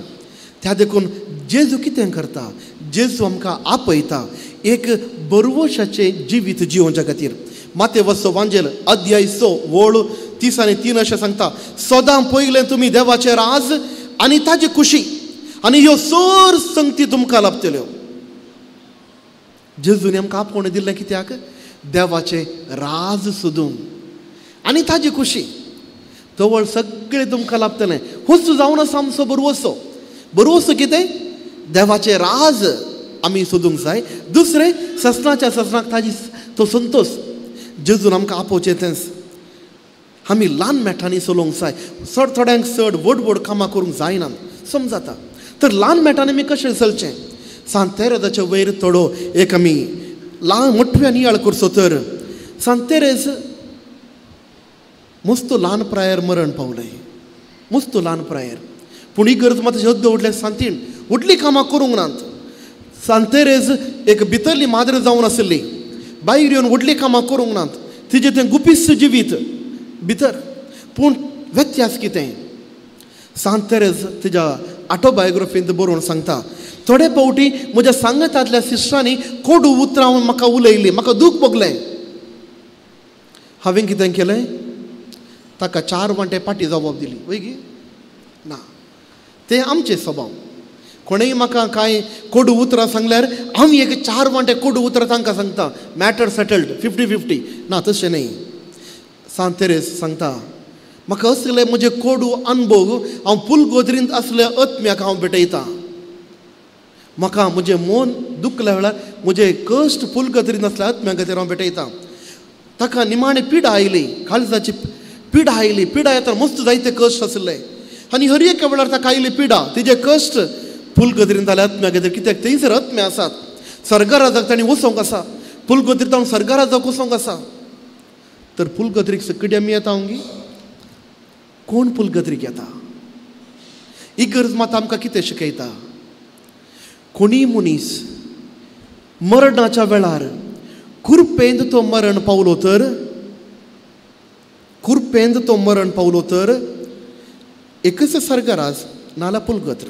त्या देखून जेजू कितें करता जेजू आमकां आपयता एक बरवशाचें जिवीत जिवोवच्या खातीर माते वचो वांजेल अध्याय 6 वळ 30 आनी 3 अशें सांगता सदां पयलें तुमी देवाचें राज आनी ताची खुशी आनी ह्यो सर संगती तुमकां लाभतल्यो जेजून आमकां आपोवणें दिल्लें कित्याक देवाचें राज सोदूंक आनी ताची खुशी तवळ सगळें तुमकां लाभतलें वस्तू जावन आसा आमचो बरवसो कितें देवाचें राज आमी सोदूंक जाय दुसरें ससनाच्या ससनाक ताजी तो संतोष जेजून आमकां आपोवचें तेंच आमी ल्हान मेठांनी चलोवंक जाय चड थोड्यांक चड व्हड कामां करूंक जायना समजता तर ल्हान मेटान आमी कशें चलचें सांतेरेजाचे वयर थोडो एक आमी ल्हान मोठ्या नियाळ करचो तर सांतेरेज मस्त ल्हान प्रायर मरण पावलें मस्त ल्हान प्रायर पूण ही गरज मात हद्द उडले सांतीण व्हडली कामां करूंक नात सांतेरेज एक भितरली माद्र जावन आसली भायर येवन व्हडली कामां करूंक नात तिजें तें गुपिस्त जिवीत भितर पूण व्यत्यास कितें सांतेरेज तिच्या ऑटोबायोग्राफींत बरोवन सांगता थोडे फावटी म्हज्या सांगतांतल्या सिस्टरांनी कोडू उतरां म्हाका उलयलीं म्हाका दूख भोगलें हांवें कितें केलें ताका 4 वांटे पाटी जबाब दिली वय गे ना ते आमचे स्वभाव कोणेय म्हाका कांय कोडू उतरां सांगल्यार हांव एक 4 वांटे कोडू उतरां तांकां सांगता मॅटर सेटल्ड 50-50 ना तशें न्ही सांतेरेज सांगता म्हाका असले म्हजे कोडू अनुभव हांव पुलगोद्रींत असल्या आत्म्याक हांव भेटयतां म्हाका म्हजें मन दुखल्या वेळार म्हजे कश्ट पुलगोद्रींत असल्या आत्म्या खातीर हांव भेटयतां ताका निमाणे पीड आयली काळजाची पीड आयली पिडा येता मस्त जायते कश्ट आसले आनी हर एका वेळार ताका आयली पिडा तिजे कश्ट पुलगोद्रींत जाल्या आत्म्या खातीर कित्याक थंयसर आत्म्या आसात सर्गराजाक तांणी वचोंक आसा पुलगोद्रींत हांव सर्गराजाक वचोंक आसा तर पुलगोद्रीक सकडी आमी येता ओंगी कोण पुलगोद्रीक येता ही गरज मात आमकां कितें शिकयता कोणीय मनीस मरणाच्या वेळार कुरपेंत तो मरण पावलो तर कुरपेंत तो मरण पावलो तर एकच सर्गराज नाल्या पुलगोत्र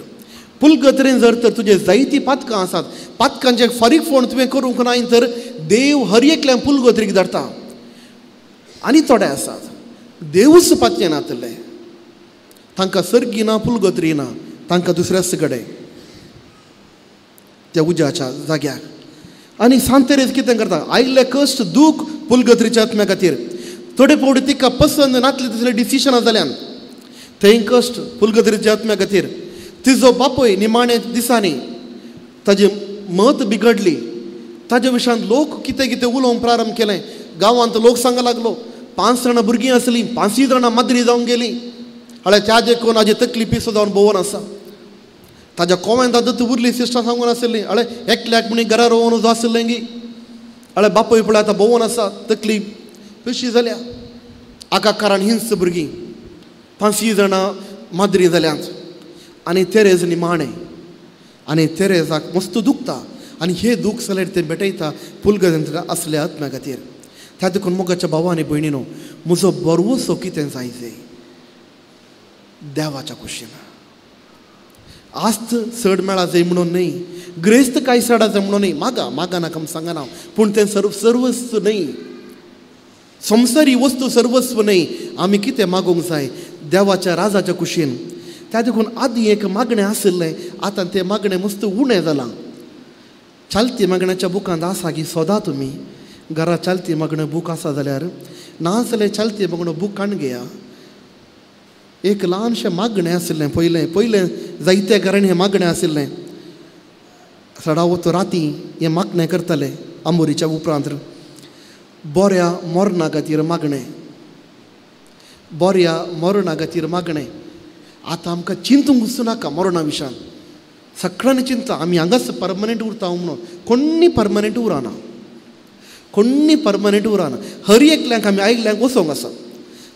पुलगोत्रेन जर तर तुजे जायतीं पातकां आसात पातकांचे फारीक फोण तुवें करूंक ना तर देव हर एकल्यान पुलगोत्रीक धरता आनी थोडे आसात देवूच पातचें नातले तांकां सर्गी ना पुलगोत्री ना तांकां दुसऱ्याच कडेन त्या उज्याच्या जाग्याक आनी सांतेरेज कितें करता आयिल्ले कश्ट दूख पुलगोत्रीच्या आत्म्या खातीर थोडे फावटी तिका पसंद नातले तसले डिसिशनां जाल्यान थंय कश्ट पुलगोत्रीच्या आत्म्या खातीर तिजो बापूय निमाणे दिसांनी ताजी मत बिगडली ताजे विशयान लोक कितें कितें उलोवंक प्रारंभ केलें गांवांत लोक सांगूंक लागलो 5 जाणां भुरगीं आसलीं 5 जाणां माद्री जावन गेलीं हळे त्याजे कोण हाजे तकलिपी सुद्दां जावन भोंवून आसा ताज्या कोव्यान दादत उरली सिस्टर सांगून आसली हळे एकल्याक म्हणी घरा रोवन जो आसलें गी हळे बापूय पळय आतां भोंवून आसा तकलीफ कशी जाल्या आकाकारान हिंस भुरगीं 5 जाणां माद्री जाल्यांत आनी तेरेज निमाणें आनी तेरेजाक मस्त दुखता आनी हे दूख जाल्यार ते भेटयता पुलगोद्रींत असल्या आत्म्या खातीर त्या देखून मोगाच्या भावा आनी भयणीनो म्हजो बरवसो कितें जायचें देवाच्या कुशीन आस्त चड मेळा जाय म्हणून न्ही ग्रेस्त कांय चडा जाय म्हणून न्ही मागा नाका सांगना हांव पूण तें सर्वस्व न्ही संवसारी वस्तू सर्वस्व न्ही आमी कितें मागोवंक जाय देवाच्या राजाच्या कुशीन त्या देखून आदीं एक मागणें आसलें आतां तें मागणें मस्त उणें जालां चालती मागण्याच्या बुकांत आसा की सोदा तुमी घरा चालती मागणें बूक आसा जाल्यार ना जाल्यार चालती मागणो बूक काण घेया एक ल्हानशें मागणें आसलें पयलें जायत्या घरांनी हें मागणें आसलें सडावतो रातीं हें मागणें करताले आंबोरीच्या उपरांत बऱ्या मरणा खातीर मागणें बऱ्या मरणा खातीर मागणें आतां आमकां चिंतूंक वचूं नाका मरणा विशयान सगळ्यांनी चिंता आमी हांगाच परमनंट उरता म्हणून कोणी परमनंट उरना कोणी परमनंट उरना हर एकल्यांक आमी आयिल्ल्यांक वचोंक आसा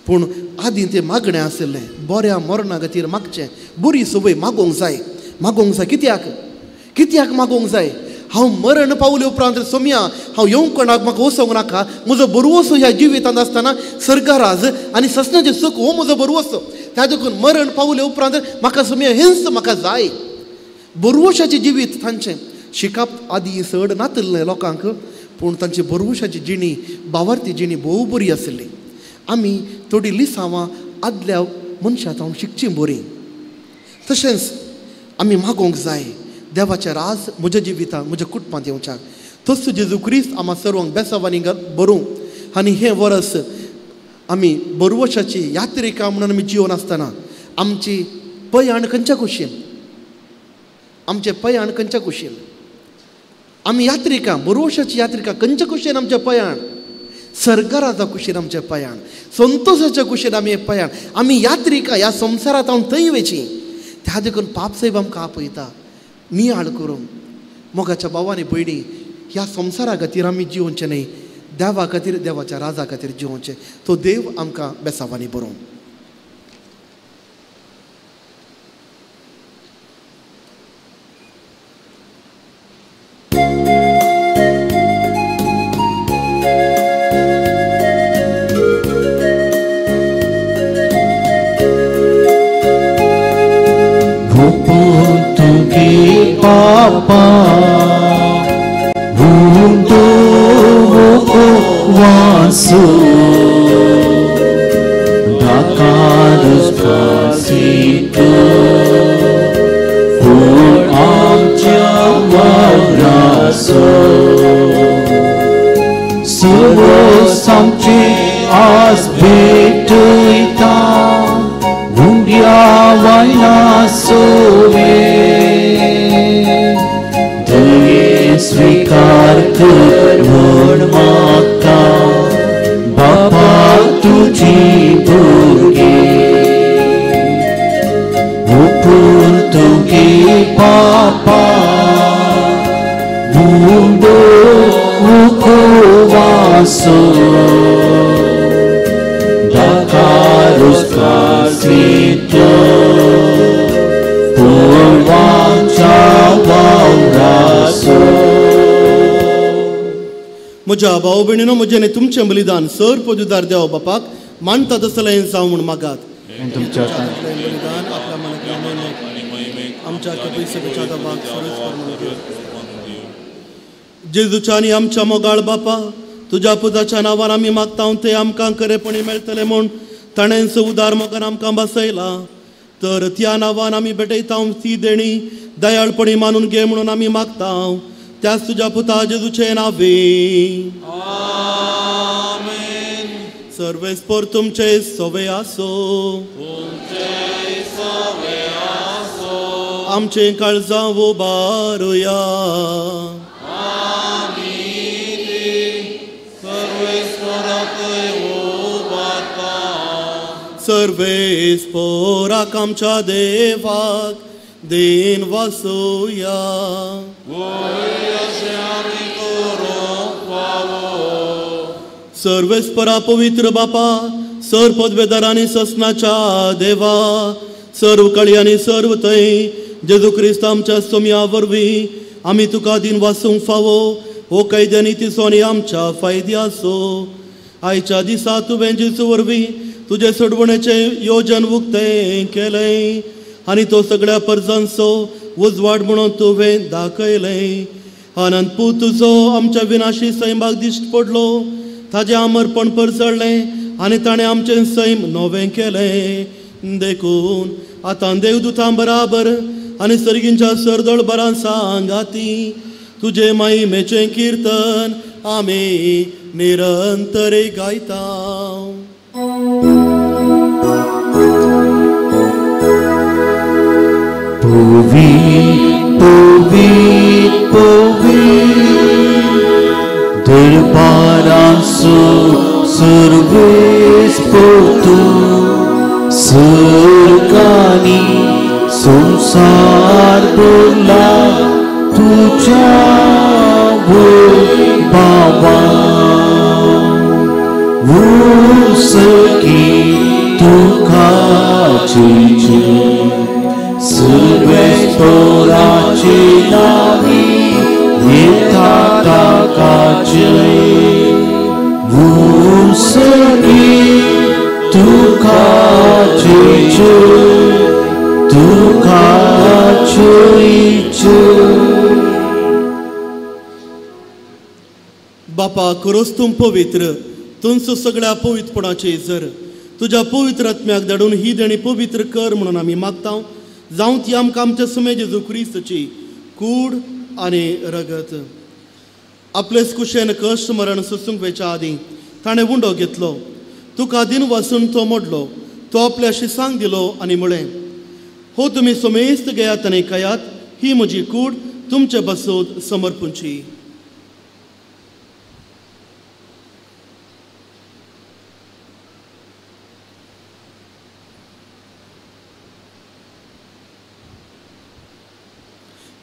पूण आदीं तें मागणें आसलें बऱ्या मरणा खातीर मागचें बरी सवय मागोवंक जाय कित्याक मागोवंक जाय हांव मरण पावले उपरांत सोम्या हांव येवंक कोणाक म्हाका वचोंक नाका म्हजो बरवसो ह्या जिवितांत आसतना सर्गराज आनी ससनाचें सुख हो म्हजो बरवसो त्या देखून मरण पावले उपरांत म्हाका सोम्या हेंच म्हाका जाय बरवशाचें जिवीत तांचें शिकप आदीं चड नातलें लोकांक पूण तांची बरवशाची जिणी भावार्थी जिणी भोव बरी आसली आमी थोडी लिसांवां आदल्या मनशांत हांव शिकचीं बरीं तशेंच आमी मागोवंक जाय देवाचें राज म्हज्या जिवितांत म्हज्या कुटुंबांत येवच्याक तस जेजू क्रिस्त आम्हा सर्वांक बेसावांनी बरोवंक आनी हें वर्स आमी बरवशाची यात्रिका म्हणून आमी जिवन आसतना आमची पयाण खंयच्या कुशीन आमचें पयाण खंयच्या कुशीन आमी यात्रिका बरवशाची यात्रिका खंयच्या कुशीन आमचें पयाण सर्गराजा कुशीन आमचें पयाण संतोशाच्या कुशीन आमी हें पयाण आमी यात्रिका ह्या संवसारांत हांव थंय वेची त्या देखून पापसाहेब आमकां आपयता नियाळ करूंक. मोगाच्या भावांनी भयणी, ह्या संवसारा खातीर आमी जिवोवचें न्ही, देवा खातीर, देवाच्या राजा खातीर जिवोवचें. तो देव आमकां बेसावांनी बरोवं. Papa, mundo vaso, dacados casito, por amcia abraço, suos amci as betuita, mundia vai nasove. स्वीकार कर म्हण म्हाका बापा तुजी भुरगे, उपूर तुगे बापा मुंडो उखोवासो dacaros casito por वाचा वावरासो. म्हज्या भाव भयणीनो, म्हजें आनी तुमचें बलिदान सर पोजुदार देव बापाक मानता तसलें जावं म्हूण मागात. बलिदान आपल्या मनाक आमच्या कपयसेच्या दाबाक जेजूच्या आनी आमच्या मोगाळ बापा, तुज्या पुताच्या नांवान आमी मागता ते आमकां खरेपणी मेळटले म्हूण ताणें उदार मोगान आमकां बसयला. तर त्या नांवान आमी भेटयता ती देणी दयाळपणी मानून घे म्हणून आमी मागता. त्याच तुझ्या पुता जेजूचे नावे. आमेन. सर्वेस्पर तुमचे सवे आसो. आमचे काळजां उबारुया. सर्वेस्पराक आमच्या देवाक देन वासुया. सर्वेस्परा पवित्र बापा, सर्व पदवेदारांनी ससनाच्या देवा, सर्व कळी आनी सर्व थंय जेजू क्रिस्त आमच्या सोम्या वरवीं आमी तुका दिन वासूंक फावो. हो कैद्यानी तिसोनी आमच्या फायदी आसो. आयच्या दिसा तुवें जेजू वरवीं तुजे सोडवणेचे योजन उक्तें केलें आनी तो सगळ्या परजांचो उजवाड म्हणून तुवें दाखयलें. अनंत पूत तुजो आमच्या विनाशी सैमाक दिश्ट पडलो. ताजें आमरपण परसळ्ळें आनी ताणें आमचें सैम नवें केलें. देखून आतां देवदूतां बराबर आनी सर्गींच्या सरदळ बरां सांगाती तुजे महिमेचें किर्तन आमी निरंतरे गायता. Povit, povit, povit, dărbaransu Sarves पोतू सरकानी संसार बोला तुझ्या बाबा उसकी तुकाची सर्वेस पोराची नावी येता ताकाची उसकी तुकाची बापा खरोच तूं पवित्र, तुमचो सगळ्या पवित्रपणाचे जर तुझ्या पवित्र आत्म्याक धाडून ही देणी पवित्र कर म्हणून आमी मागता. जावं ती आमकां आमच्या समय जेजू क्रिस्ताची कूड आनी रगत. आपलेच कुशेन कश्ट मरण सोसूंक वेच्या आदीं ताणें उंडो घेतलो. तुका दिन वासून तो मोडलो. तो आपल्या शिसांक दिलो आनी म्हळें, हो तुमी सोमेस्त घेयात आनी खायात, ही म्हजी कूड तुमचे बसोद समर्पूंची.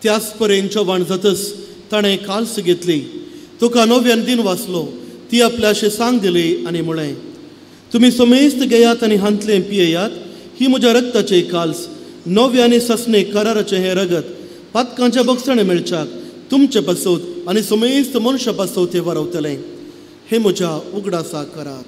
त्याच परेन चव्हाण जातस ताणें काल्स घेतली. तुका नव्यान दिन वाचलो. ती आपल्या सांग दिली आनी म्हळें, तुमी समेस्त घेयात आनी हांतलें पियेयात. ही म्हज्या रक्ताचे काल्स, नवे आनी ससणे कराराचें हें रगत. पातकांच्या बक्षणे मेळच्याक तुमचे पासत आनी समेस्त मनशा पासत हें वारवतलें. हे म्हज्या उगडासाक करात.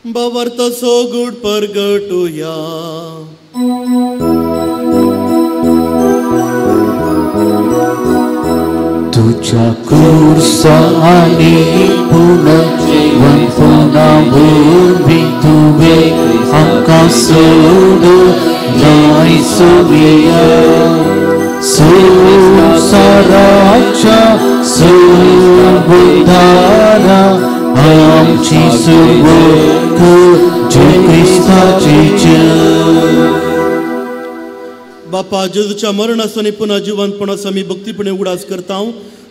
बावर्तसो गुड परगटुया. तुझ्या कुर्सा आणि पुनर्जीवन पुन्हा तुवे आमकां सोडून जायसुया. संसाराच्या सुबुधारा आमची सुबक जे क्रिस्ताची बापा जेजूच्या मरणासो आनी पुन्हा जिवंतपणासो आमी भक्तीपणे उगडास करता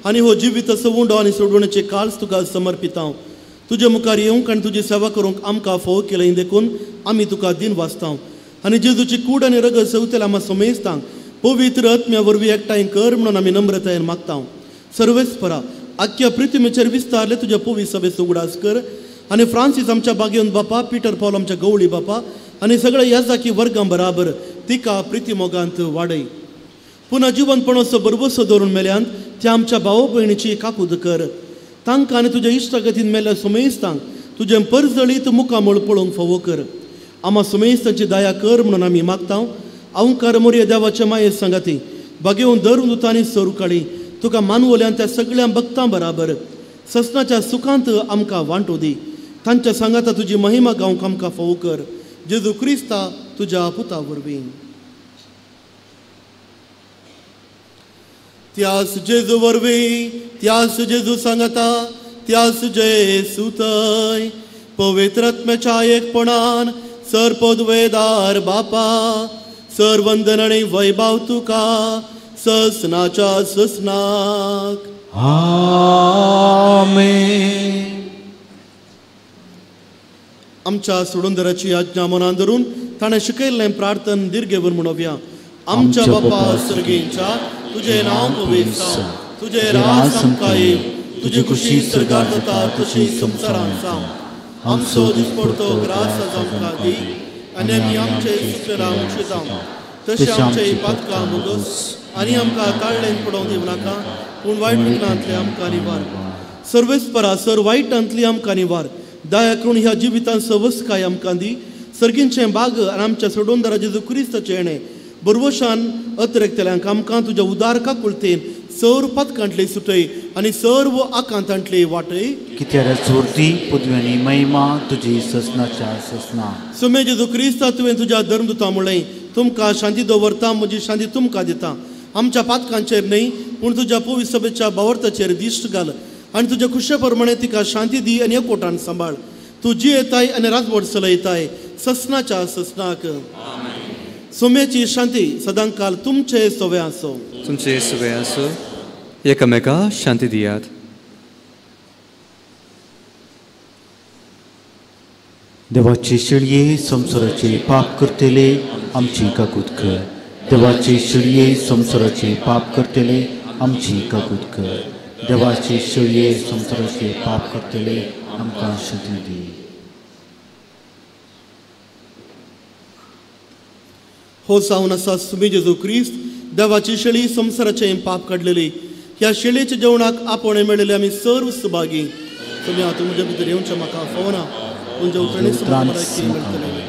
आनी हो जिवीत सवुंडो आनी सोडवणेचे काल्स तुका समर्पिता. तुजे मुखार येवंक आनी तुजी सेवा करूंक आमकां फोव केलें देखून आमी तुका दिन वाचता आनी जेजूची कूड आनी रगत सवतेल आम्हा समेस्तांक पवित्र आत्म्या वरवीं एकठांय कर म्हणून आमी नम्रतायेन मागता. सर्वेस्परा आख्या पृथ्वीचेर विस्तारले तुज्या पवी सभेचो उगडास कर आनी फ्रांसीस आमच्या बागेंत बापा, पीटर पॉल आमच्या गवळी बापा आनी सगळ्या याजाकी वर्गां बराबर तिका प्रिती मोगांत वाडय. पुन्हा जिवंतपणाचो बरबसो धरून मेल्यांत त्या आमच्या भाव भयणीची काकूद कर. तांकां आनी तुज्या इश्टागतीन मेल्ल्या समेस्तांक तुजें परजळीत मुखामळ पळोवंक फावो कर. आम्हा समेस्तांची दया कर म्हणून आमी मागता. अवंकार मोरये देवाच्या माये सांगाती बागेवन धरून दुतांनी सरू काडी तुका मानवल्यान त्या सगळ्या भक्तां बराबर ससनाच्या सुखांत आमकां वांटो दी. तांच्या सांगाता तुजी महिमा गावंक आमकां फावो कर. जेजू क्रिस्ता तुज्या पुता वरवीं. त्यास जेजू वरवीं, त्यास जेजू सांगता, त्यास जेजू थंय पवित्र आत्म्याच्या एकपणान सर पदवेदार बापा, सर वंदन आनी वैभव तुका ससनाच्या ससनाक. आमेन. आमच्या सोडूंदराची आज्ञा मनान धरून ताणें शिकयल्लें प्रार्थन दिर्घेवर म्हणोवया. आमच्या बापा सर्गेंच्या तुझे नांव पवित्र जावं, तुझे राज आमकां येव, तुजी खुशी स्वर्गांत जाता तशी संवसारांत जावं. आमचो दिसपडतो ग्रास आमकां दी आनी आमी आमचे इश्टांक उक्षितां तशें आमचे पातकां मुगस आनी आमकां ताळ्ळेन पडोवंक दिवं नाका पूण वायट विघ्नांतले आमकां निवार. सर्वेस्परा सर वायटांतली आमकां निवार. दया करून ह्या जिवितांत सवस्काय आमकां दी. सर्गींचें बाग आनी आमच्या सोडूंदरा जेजू क्रिस्ताचें येणें बरवशान अतिरेकतल्यांक आमकां तुज्या उदारका कुळतेन सर पातकांतली सुटय आनी सर्व आकांतांतली वाटय. कित्यार चोरती पदव्यांनी महिमा तुजी ससनाच्या ससना. सुमे जेजू क्रिस्ता तुवें तुज्या धर्मदुतां म्हळें तुमकां शांती दवरता, म्हजी शांती तुमकां दिता. आमच्या पातकांचेर न्हय पूण तुज्या पवित्र सभेच्या बावर्ताचेर दिश्ट घाल आनी तुज्या खुशे प्रमाणे तिका शांती दी आनी एकवटान सांबाळ. तूं जी येताय आनी राजवट चलयताय ससनाच्या ससनाक. सोम्याची शांती सदांकाल तुमचे सोवे आसो. तुमचे सोवे आसो. एकामेका शांती दियात. देवाचे शिळये संसाराचे पाप करतेले आमची काकूत कर. देवाचे शिळये संसाराचे पाप करतेले आमची काकूत कर. देवाचे शिळये संसाराचे पाप करतेले आमकां शांती दी. हो सावन आसा सुमी जेजू क्रिस्त देवाची शेळी संसाराचें पाप काडलेली. ह्या शेळयेच्या जेवणाक आपण मेळिल्ले आमी सर्व सुभागी. तुमी हातूंत म्हज्या भितर येवचें म्हाका फावना पूण जेवतणी मेळटलें.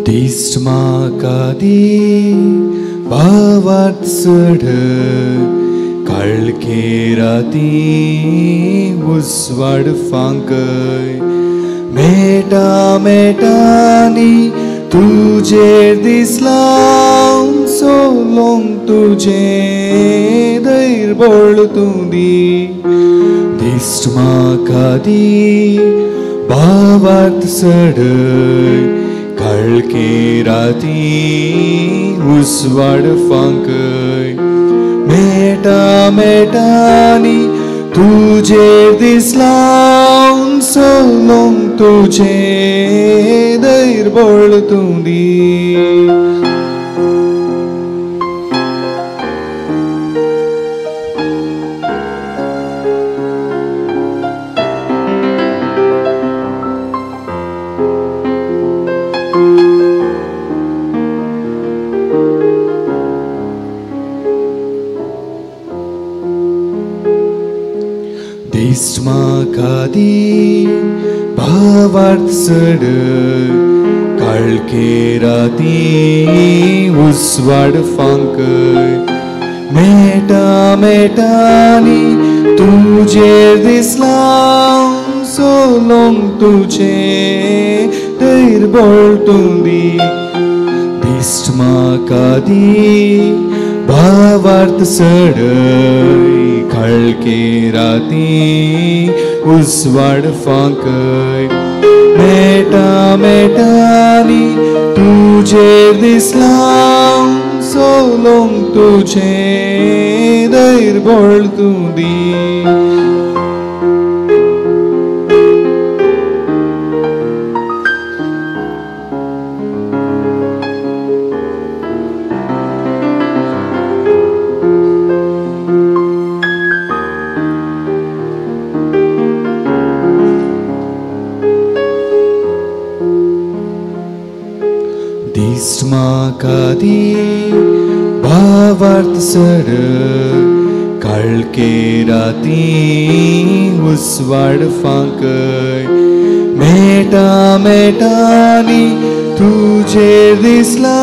दिस्ट म्हाका दी भावार्थ चढ काळके राती उसवाड फांकय मेटा मेटानी तुजेर दिसला सोलोंग तुजे धैर्य बोळ तूं दी दिस्ट म्हाका दी भावार्थ चढ काळके राती उसवाड फांकय मेटा मेटानी तुजेर दिसला सोलोंग तुजे धैर्य बोळ तूं दी दिस्ट म्हाका दी भावार्थ चढ काळके राती उसवाड फांकय मेटा मेटानी तुजेर दिसला सोलोंग तुजे धैर्य बोळ तूं दी दिस्ट म्हाका दी भावार्थ चढ काळके राती उसवाड फांकय मेटा मेटानी तुजेर दिसला सोलोंग तुजे धैर्य बोळ तूं दी दिस्ट म्हाका दी भावार्थ चढ काळके राती उसवाड फांकय मेटा मेटानी तुजेर दिसला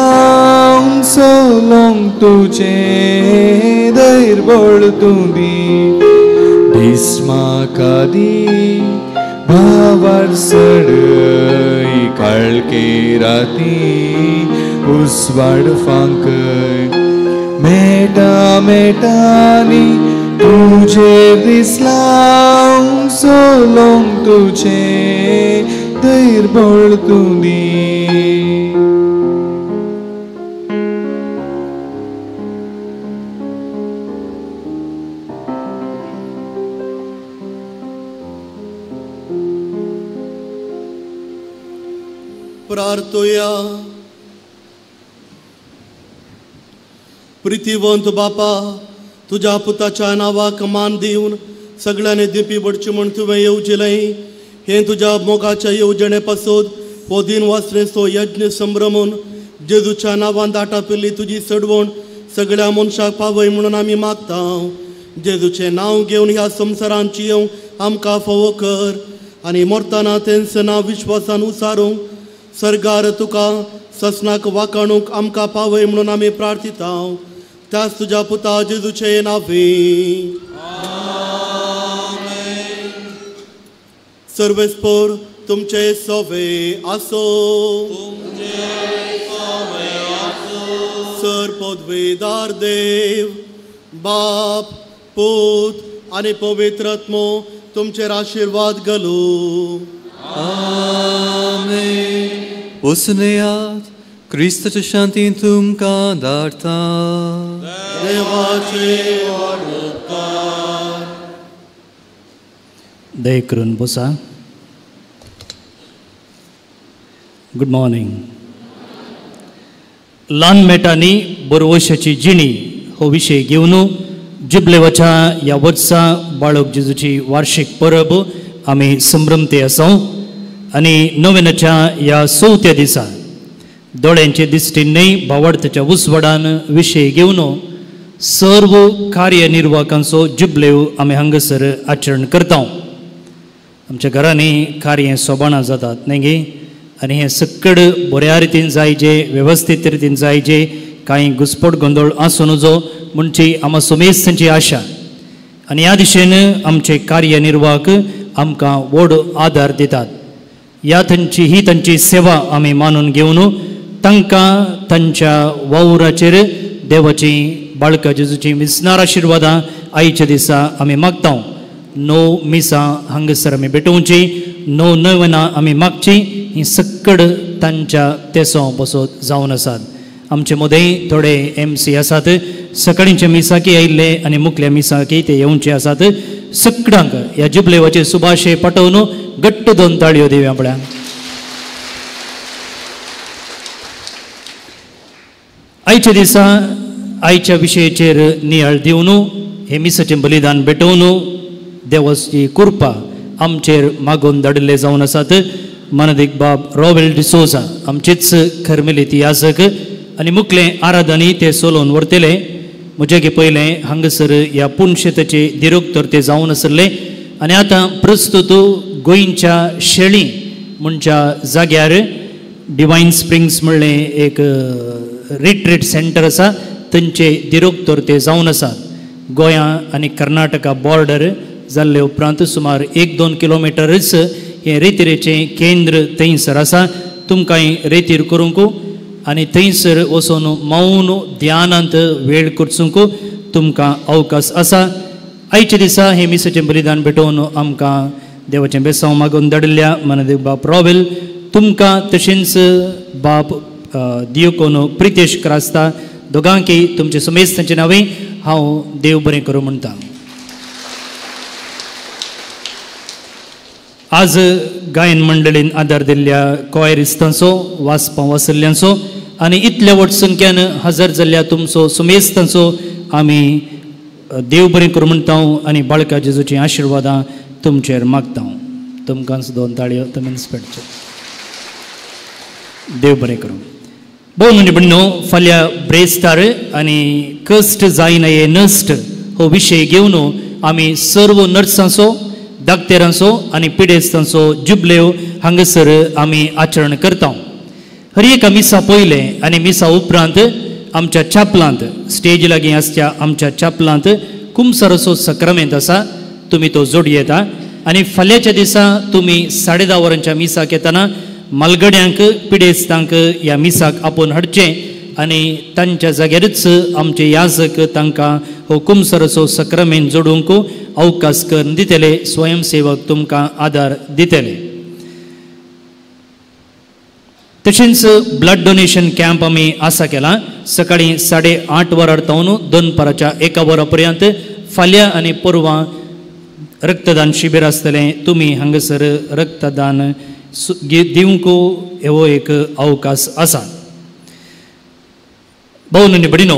सोलोंग तुजे धैर्य बोळ तूं दी दिस्ट म्हाका दी भावार्थ चढ काळके राती उसवाड फांकय मेटा मेटानी तुजेर दिसला सोलोंग तुजे धैर्य बोळ तूं दी प्रार्थोया. प्रितीवंत बापा, तुझ्या पुताच्या नावाक मान दिवन सगळ्यांनी दिपी बडची म्हण तुवें येवजिलें. हे तुझ्या मोगाच्या येवजणे पासून हो दिन वाचलेचो यज्ञ संभ्रमून जेजूच्या नांवान दाटापिल्ली तुजी सडवण सगळ्या मनशाक पावय म्हणून आमी मागता. जेजूचें नांव घेवन ह्या संवसारांत जियोंक आमकां फोव कर आनी मरतना तेंचं नांव विश्वासान उसारूंक सर्गार तुका ससनाक वाकाणूंक आमकां पावय म्हणून आमी प्रार्थिता. त्याच तुज्या पुता जेजूचे नांवी. सर्वेस्पोर तुमचे सोवे आसो. सर्वपदवीदार देव बाप पूत आनी पवित्र आत्मो तुमचेर आशीर्वाद घालूं. आमेन. उसनेयात क्रिस्ताच्या शांतीन तुमकां धाडटा. देवाचे उपकार. दय करून बसा. Good morning. ल्हान मेटांनी बरोवशाची जिणी हो विशय घेवन जुबलेवाच्या ह्या वर्सा बाळक जेजूची वार्षिक परब आमी संभ्रमते आसा आनी नोवेनाच्या ह्या 4थ्या दिसा दोळ्यांचे दिश्टींनी भावार्थाच्या उसवडान विशय घेवन सर्व कार्यनिर्वाहकांचो जुबलेव आमी हांगासर आचरण करता. आमच्या घरांनी कार्य सोबाणां जातात न्ही गे आनी हें सक्कड बऱ्या रितीन जायचे वेवस्थीत रितीन जायचे कांय घुसपट गोंदळ आसूं नजो म्हणची आमा सोमेस्तांची आशा आनी ह्या दिशेन आमचे कार्यनिर्वाहक आमकां व्हड आदार दितात. ह्या तांची सेवा आमी मानून घेवन तांकां तांच्या वावराचेर देवाची बाळका जेजूची मिसनार आशिर्वादां आयच्या दिसा आमी मागता. 9 मिसां हांगासर आमी भेटोवची, 9 नवनां आमी मागची. ही सक्कड तांच्या तेसो बसत जावन आसात. आमचे मदें थोडे MC आसात. सकाळींच्या मिसाकी आयिल्ले आनी मुखल्या मिसाकी ते येवचे आसात. सगळ्यांक ह्या जुबलेवाचे सुभाशे पाठोवन घट्ट 2 ताळयो दिवया आपल्या. आयच्या दिसा आयच्या विशयाचेर नियाळ दिवन हे मिसाचें बलिदान भेटोवन देवाची कृपा आमचेर मागून धाडिल्ले जावन आसात. मानदिक बाब रॉबेल डिसोजा आमचेच खरमेलीती याजक आनी मुखले आराधनी ते सोलोवन व्हरतले. म्हजे पयलें हांगासर ह्या पुणशेताचे दिरोक्तर ते जावन आसले आनी आतां प्रस्तुत गोंयच्या शेळी म्हणच्या जाग्यार डिवायन स्प्रिंग्स म्हणलें एक रिट्रीट सेंटर आसा थंयचे दिरोक्तर ते जावन आसात. गोंया आनी कर्नाटका बॉर्डर जाल्ले उपरांत सुमार 1-2 किलोमिटरच हे रेतीरेचें केंद्र थंयसर आसा. तुमकां रेतीर करूंक आनी थंयसर वचून मौन ध्यानांत वेळ करचूंक तुमकां अवकाश आसा. आयच्या दिसा हे मिसाचें बलिदान भेटोवन आमकां देवाचें बेसांव मागून धाडिल्ल्या मानदेव बाप रॉबेल तुमकां तशेंच बाप दियोकोन प्रितेश क्रास्ता दोगांकय तुमचे समेस्तांचे नांवे हांव देव बरें करूं म्हणटा. आज गायन मंडळीन आदार दिल्ल्या कॉयरिस्तांचो वाचपां वाचल्ल्यांचो आनी इतल्या व्हड संख्यान हजर जाल्ल्या तुमचो सुमेस्तांचो आमी देव बरें करूं म्हणटा आनी बाळका जेजूची आशिर्वादां तुमचेर मागता. तुमकां 2 ताळयो तुमीच पेटच्यो. देव बरें करूं. भोव म्हणणो फाल्यां ब्रेस्तार आनी कश्ट जायना हे नश्ट हो विशय घेवन आमी सर्व नर्सांचो दाक्तेरांचो आनी पिडेस्तांचो जुबलेव हांगासर आमी आचरण करता. हर एका मिसा पयले आनी मिसा उपरांत आमच्या चापलांत स्टेज लागीं आसच्या आमच्या चापलांत कुमसाराचो सक्रामेंत आसा. तुमी तो जोडी येता आनी फाल्यांच्या दिसा तुमी 10:30 वरांच्या मिसाक येतना मालगड्यांक पिडेस्तांक ह्या मिसाक आपोवन हाडचें आनी तांच्या जाग्यारच आमचे याजक तांकां हो कुमसाराचो सक्रामेंत जोडूंक अवकाश करून दितले. स्वयंसेवक तुमकां आदार दितले. तशेंच ब्लड डोनेशन कॅम्प आमी आसा केला. सकाळीं 8:30 वरार तावन दनपाराच्या 1 वरा पर्यंत फाल्यां आनी परवां रक्तदान शिबीर आसतलें. तुमी हांगासर रक्तदान दिवंक हो एक अवकाश आसा. भोवनी बडिनो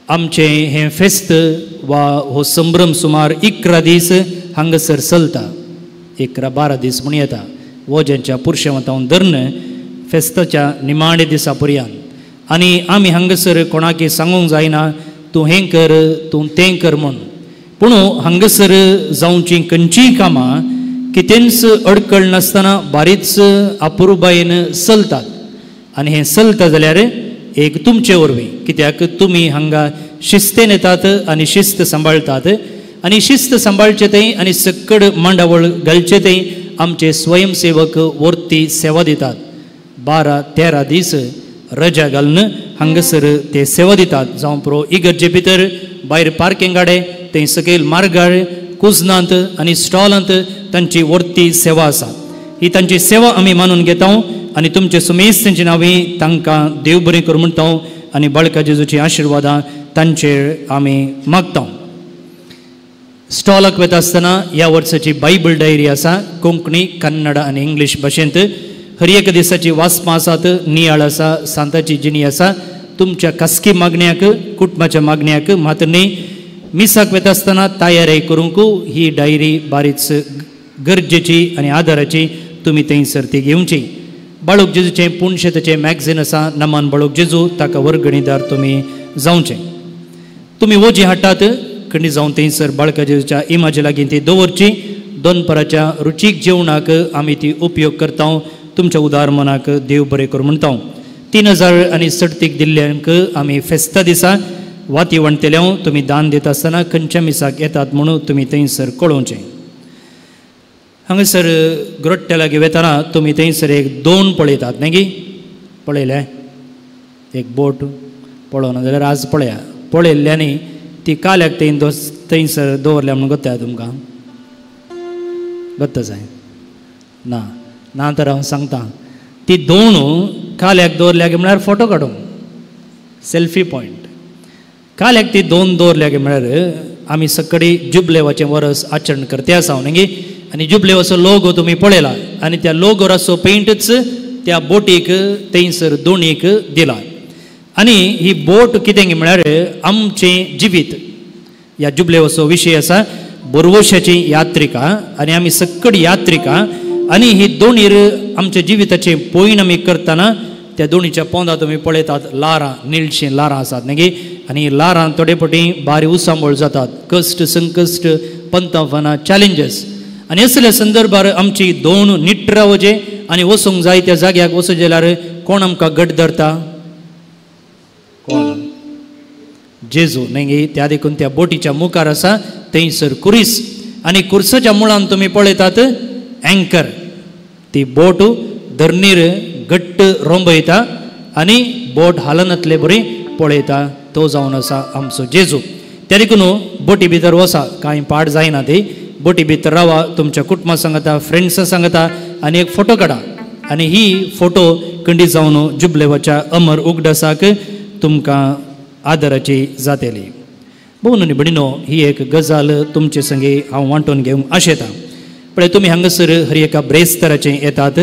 आमचे हे फेस्त वा हो संभ्रम सुमार 11 दीस हांगासर चलता. 11-12 दीस म्हण येता. वोज्यांच्या पुरुशवंतावन धरून फेस्ताच्या निमाणे दिसा पर्यंत. आनी आमी हांगासर कोणाकी सांगूंक जायना तूं हें कर तूं तें कर म्हूण. पूण हांगासर जावची खंयचीय कामां कितेंच अडकळ नासतना बारीच अपुरबायेन चलतात. आनी हें चलता जाल्यार एक तुमचे वरवीं, कित्याक तुमी हांगा शिस्तेन येतात आनी शिस्त सांबाळटात. आनी शिस्त सांबाळचे थंय आनी सक्कड मांडावळ घालचे थंय आमचे स्वयंसेवक वर्ती सेवा दितात. 12-13 दीस रजा घालून हांगासर ते सेवा दितात. जावं पुरो इगर्जे भितर भायर पार्किंग गाडे थंय सकयल मार्गार कुजनांत आनी स्टॉलांत तांची वर्ती सेवा आसा. ही तांची सेवा आमी मानून घेता आनी तुमचे सुमेस्त तेंची नांवीं तांकां देव बरें कर म्हणटा आनी बाळका जेजूची आशिर्वादां तांचेर आमी मागता. स्टॉलाक वता आसतना ह्या वर्साची बायबल डायरी आसा. कोंकणी, कन्नड आनी इंग्लीश भाशेंत. हर एक दिसाची वाचपां आसात. नियाळ आसा, सांताची जिणी आसा. तुमच्या खासगी मागण्याक, कुटुंबाच्या मागण्याक मात न्ही. मिसाक वता आसतना तयारी करूंक ही डायरी बारीच गरजेची आनी आदाराची. तुमी थंयसर ती घेवची. बाळूक जेजूचें पुणशेताचें मॅगझीन आसा. नमान बाळूक जेजू ताका वर्गणीदार तुमी जावचें. तुमी वोजी हाडटात खंडी जावन थंयसर बाळका जेजूच्या इमाजे लागीं ती दवरची. दोनपराच्या रुचीक जेवणाक आमी ती उपयोग करता. तुमच्या उदार मनाक देव बरें कर म्हणटा. 3060 दिल्ल्यांक आमी फेस्ता दिसा वाती वणटेल्या तुमी दान दिता आसतना खंयच्या मिसाक येतात म्हणून तुमी थंयसर कळोवचें. हांगासर ग्रोट्ट्या लागीं वेताना तुमी थंयसर एक 2 पळयतात न्ही गी. पळयले एक बोट पळोवना जाल्यार आज पळया. पळयल्ल्यानी ती काल्याक थंयसर दवरल्या म्हणून गोत्ता तुमकां. गोत्ता जाय ना ना तर हांव सांगता. ती 2 काल्याक दवरल्या म्हळ्यार फोटो काडूंक सेल्फी पॉयंट. काल्याक ती 2 दवरल्या म्हळ्यार आमी सकडी जुबलेवाचें वर्स आचरण करते आसा न्ही. आनी जुबलेवाचो लोगो तुमी पळयला आनी त्या लोगोर असो पेंटच त्या बोटीक थंयसर दोणीक दिला. आनी ही बोट कितें म्हळ्यार आमचें जिवीत. ह्या जुबलेवाचो विशय आसा बोरवोशाची यात्रिका आनी आमी सक्कड यात्रिका. आनी ही दोणीर आमच्या जिविताचें पोयण आमी करतना त्या दोणीच्या पोंदा तुमी पळयतात लारां, निळशीं लारां आसात न्ही. आनी लारां थोडे फावटी बारी उसांबळ जातात. कश्ट, संकश्ट, पंताफाना, चॅलेंजीस. आनी असल्या संदर्भार आमची 2 निट्ट रावचे आनी वचूंक जाय त्या जाग्याक वचूं जाल्यार कोण आमकां घट धरता? कोण? जेजू न्ही. त्या देखून त्या बोटीच्या मुखार आसा थंयसर कुरीस. आनी कुर्साच्या मुळान तुमी पळयतात एंकर. ती बोट धरणीर घट्ट रोंबयता आनी बोट हालनातले बरी पळयता. तो जावन आसा आमचो जेजू. त्या देखून बोटी भितर वसा. कांय पाड जायना ती. बोटी भितर रावा. तुमच्या कुटुंबा सांगता, फ्रेंड्सां सांगता आनी एक फोटो काडा. आनी ही फोटो खंडी जावन जुबलेवाच्या अमर उगडासाक तुमकां आदराची जातली. भोव न्ही बडिनो, ही एक गजाल तुमचे संगे हांव वांटून घेवंक आशेता. पळय तुमी हांगासर हर एका ब्रेस्ताराचें येतात.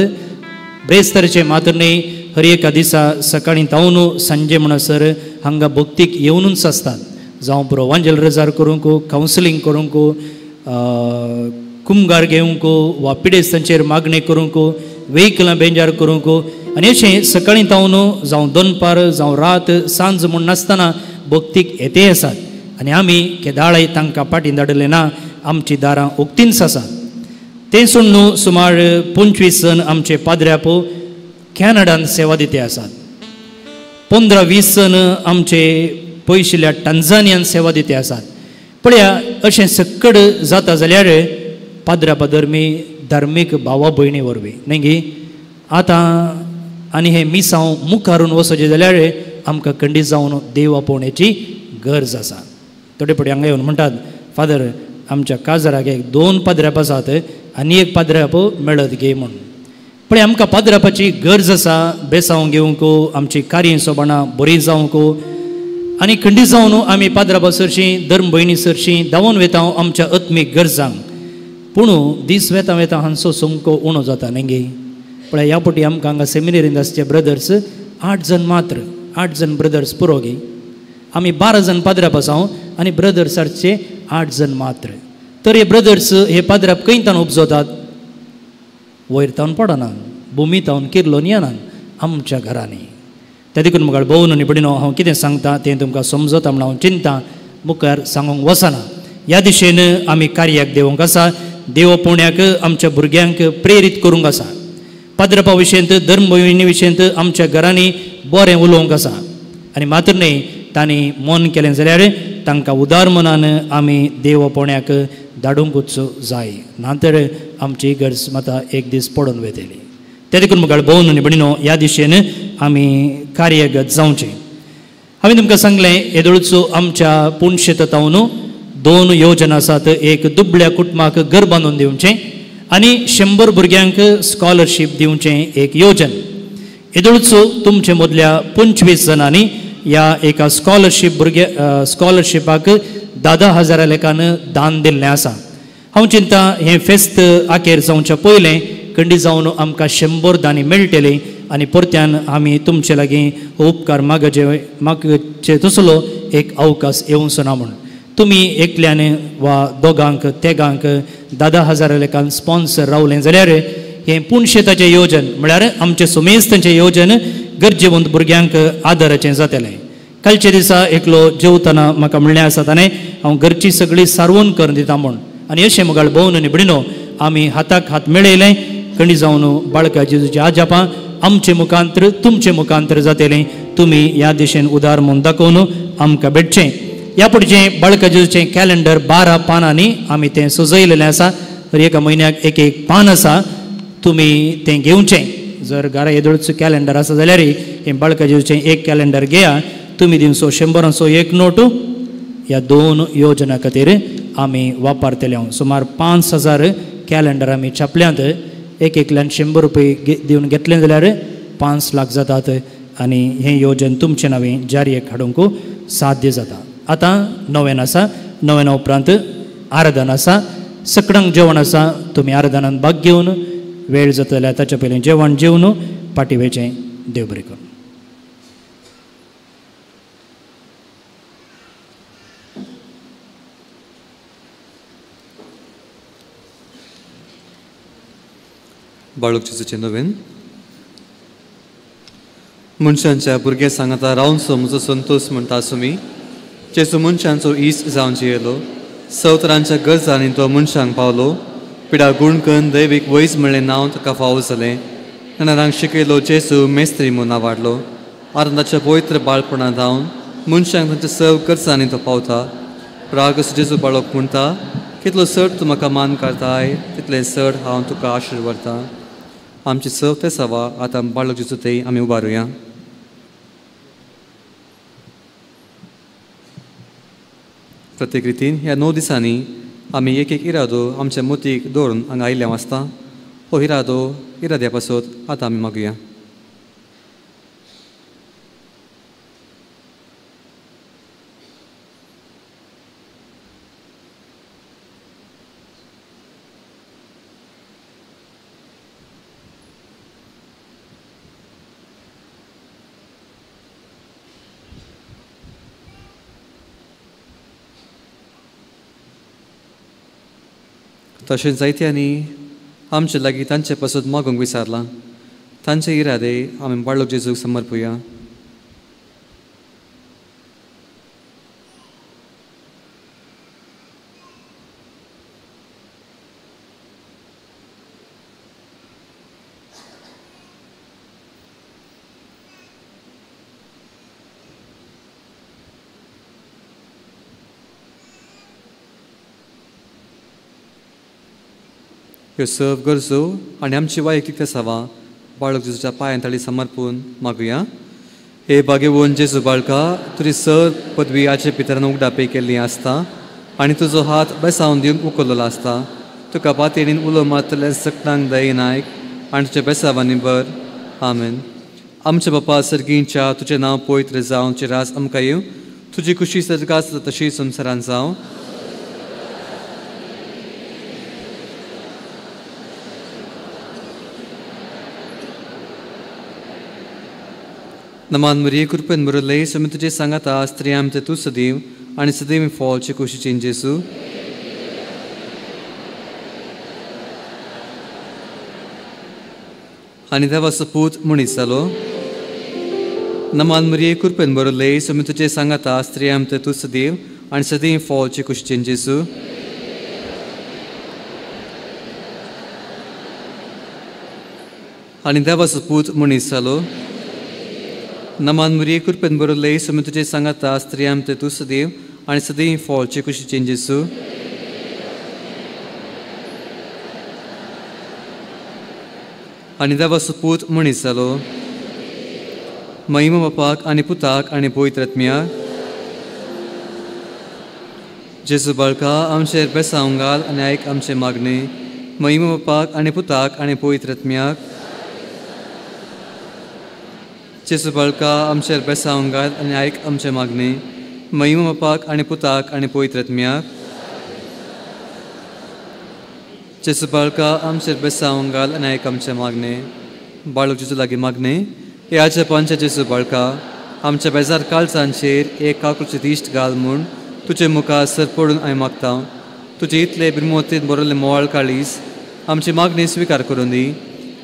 ब्रेस्ताराचें मात्र न्ही. हर एका दिसा सकाळीं तावन सांजे म्हणसर हांगा भक्तीक येवनूच आसतात. जावं पुरो वांजेल रजार करूंक, कावन्सिलींग करूंक, कुमगार घेवंक वा पिडेस्तांचेर मागणी करूंक, वेहिकलां बेंजार करूंक. आनी अशें सकाळीं तावन जावं दनपार जावं रात सांज म्हूण नासतना भक्तीक येते आसात. आनी आमी केदाळय तांकां पाटीं धाडले ना. आमचीं दारां उक्तींच आसात. ते सोडून न्हू सुमार 25 जण आमचे पाद्र्याप कॅनडान सेवा दिते आसात. 15-20 जण आमचे पयशिल्ल्या टांझानियान सेवा दिते आसात. पळया अशें सक्कड जाता जाल्यार पाद्र्यापा धर्मी धार्मीक भावा भयणी वरवीं न्ही. आतां आनी हे मिसांव मुखारून वचोचें जाल्यार आमकां खंडीत जावन देव आपोवण्याची गरज आसा. थोडे फावटी हांगा येवन म्हणटात फादर आमच्या काजाराक एक 2 पाद्र्याप आसात आनी एक पाद्र्याप मेळत घे म्हूण. पण आमकां पाद्र्यापाची गरज आसा. बेसांव घेवंक, आमची कार्य सोबाणां बरी जावंक आनी खंडीत जावन आमी पाद्र्यापा सरशीं धर्म भयणी सरशीं धांवून वेता आमच्या आत्मीक गरजांक. पूण दीस वेता वेता हांचो सोमको उणो जाता न्ही पळय ह्या पटी आमकां हांगा सेमिनरींत आसचे ब्रदर्स 8 जण मात्र 8 जण ब्रदर्स पुरो गे आमी 12 जण पाद्राप आसां आनी ब्रदर्साचे 8 जण मात्र तर हे ब्रदर्स हे पाद्राप खंय तावन उपजोतात वयर तावन पडना भुमी तावन किर्लोन येनात आमच्या घरांनी त्या देखून म्हाका भोव न्ही पडिनो हांव कितें सांगता तें तुमकां समजता म्हण हांव चिंता मुखार सांगूंक वचना ह्या दिशेन आमी कार्याक देवूंक आसा देव पुण्याक आमच्या भुरग्यांक प्रेरीत करूंक आसा पाद्रपा विशयंत धर्म विशयंत आमच्या घरांनी बरें उलोवंक आसा आनी मात्र न्ही तांणी मन केलें जाल्यार तांकां उदार मनान आमी देव पुण्याक धाडूंकूच जाय नातर आमची इगर्ज माता एक दीस पडून वयतली त्या देखून म्हाका भोव न्ही भणिनो ह्या दिशेन आमी कार्यगत जावचें हांवें तुमकां सांगलें येदोळचो आमच्या पुणशेतावन 2 योजना आसात एक दुबळ्या कुटुंबाक घर बांदून दिवचें आनी 100 भुरग्यांक स्कॉलरशीप दिवचें एक योजन येदोळचो तुमचे मदल्या 25 जणांनी ह्या एका स्कॉलरशिपाक 10,000 लेखान दान दिल्लें आसा हांव चिंता हें फेस्त आखेर जावच्या पयलें खंडी जावन आमकां 100 दानी मेळटलीं आनी परत्यान आमी तुमचे लागीं उपकार मागचे तसलो एक अवकाश येवचो ना म्हूण तुमी एकल्यान वा दोगांक तेगांक 10,000 लेखान स्पॉन्सर रावलें जाल्यार हें पुणशेताचें योजन म्हळ्यार आमचें सुमेस्तांचें योजन गरजेवंत भुरग्यांक आदाराचें जातलें कालच्या दिसा एकलो जेवतना म्हाका म्हणलें आसा ताणें हांव घरची सगळी सारवण करून दिता म्हूण आनी अशें म्हाका भोव न्ही भणिनो आमी हाताक हात मेळयलें खंडी जावन बाळका जेजूची आजापां आमचे मुखांतर तुमचे मुखांतर जातलें तुमी ह्या दिशेन उदार म्हूण दाखोवन आमकां भेटचें ह्या पुढचें बाळका जेजूचें कॅलेंडर 12 पानांनी आमी तें सजयलेलें आसा तर एका म्हयन्याक एक पान आसा तुमी तें घेवचें जर घरा येदोळचो कॅलेंडर आसा जाल्यार हें बाळका जेजूचें एक कॅलेंडर घेया तुमी दिवचो 100 एक नोट ह्या 2 योजना खातीर आमी वापरतले सुमार 5,000 कॅलेंडर आमी छापल्यांत एकल्यान 100 रुपये दिवन घेतलें जाल्यार 5 लाख जातात आनी हें योजन तुमचे नांवें जारयेक हाडूंक साध्य जाता आतां नवेन आसा नवेना उपरांत आराधन आसा सकडांक जेवण आसा तुमी आराधनान भाग घेवन वेळ जाता जाल्यार ताच्या पयलीं जेवण जेवन पाटिवेचें देव बरें करूं बाळूक जेजूचें नवेन मनशांच्या भुरगे सांगता रावनसो म्हजो संतोश म्हणटा तुमी जेजू मनशांचो इस जावन जियेलो सवतरांच्या गरजांनी तो मनशांक पावलो पिडा गुणकन दैवीक वैज म्हणलें नांव ताका फावो जालें नानांक शिकयलो जेजू मेस्त्री म्हूण वाडलो आनंदाच्या पवित्र बाळपणांत जावन मनशांक तांच्या सर्व गरजांनी तो पावता प्राग जेजू बाळोक म्हणटा कितलो चड तूं म्हाका मान करताय तितलें चड हांव तुका आशिर्वादता आमची सव ते सवा आतां बाळक जेजू थंय आमी उबारुया प्रत्येक रितीन ह्या 9 दिसांनी आमी एक इरादो आमच्या मोतीक दवरून हांगा आयिल्ले आसता हो इराद्या पासत आतां आमी मागुया तशेंच जायत्यांनी आमचे लागीं तांचे पासून मागूंक विचारलां तांचे इरादे आमी बाळक जेजूक समर्पुया ह्यो सर्व गरजो आनी आमची वैयक्तीक सवा बाळक जेजूच्या पांयांतळी समर्पून मागुया हे भाग्यवन जेजू बाळका तुजी सर्व पदवी आचे पितरान उगडापे केल्ली आसता आनी तुजो हात बेसावन दिवंक उखललो आसता तुका पातयेनीन उलो मारतले सकणांक दयनायक आनी तुज्या बेसावांनी बर आमेन आमच्या बापा सर्गींच्या तुजें नांव पवित्र जावं तुजें राज आमकां येवं तुजी खुशी सर्गास तशी संवसारांत जावं नमान मरिये कृपेन बरयल्ले समी तुजे सांगाता स्त्रियां ते तूं सदैव आनी सदैव फळाचे कुशीचें जेसू. आनी देवाचो पूत मनीस जालो. नमान मरिये कृपेन बरयल्ले समी तुजे सांगाता स्त्रियां ते तूं सदैव आनी सदैव फळाचे कुशीचें जेसू. आनी देवाचो पूत मनीस जालो. नमान मरिये कृपेन बरयल्ले समी तुजे सांगाता स्त्रियां ते तूं सदैव आनी सदैव फळाचे कुशीचें जेसू. आनी देवाचो पूत मनीस जालो. महिमा बापाक आनी पुताक आनी पवित्र आत्म्याक. जेजू बाळका आमचेर बेसावंक घाल आनी आयक आमचे मागणे. महिमा बापाक आनी पुताक आनी पवित्र आत्म्याक. जेजू बाळका आमचेर बेसावंक घाल आनी आयक आमचे मागणे. महिमा बापाक आनी पुताक आनी पवित्र आत्म्याक. जेजू बाळका आमचेर बेसावंक घाल आनी आयक आमचे मागणे. बाळक जेजू लागीं मागणे. हे आजच्या पंच जेजू बाळका आमच्या बेजार काळजांचेर एक काकुळचें दिश्ट घाल म्हूण तुजे मुखार सर पडून हांवें मागता. तुजे इतले बिरमोतीन बरयल्लें मोवाळ काळीज आमची मागणी स्विकार करून दी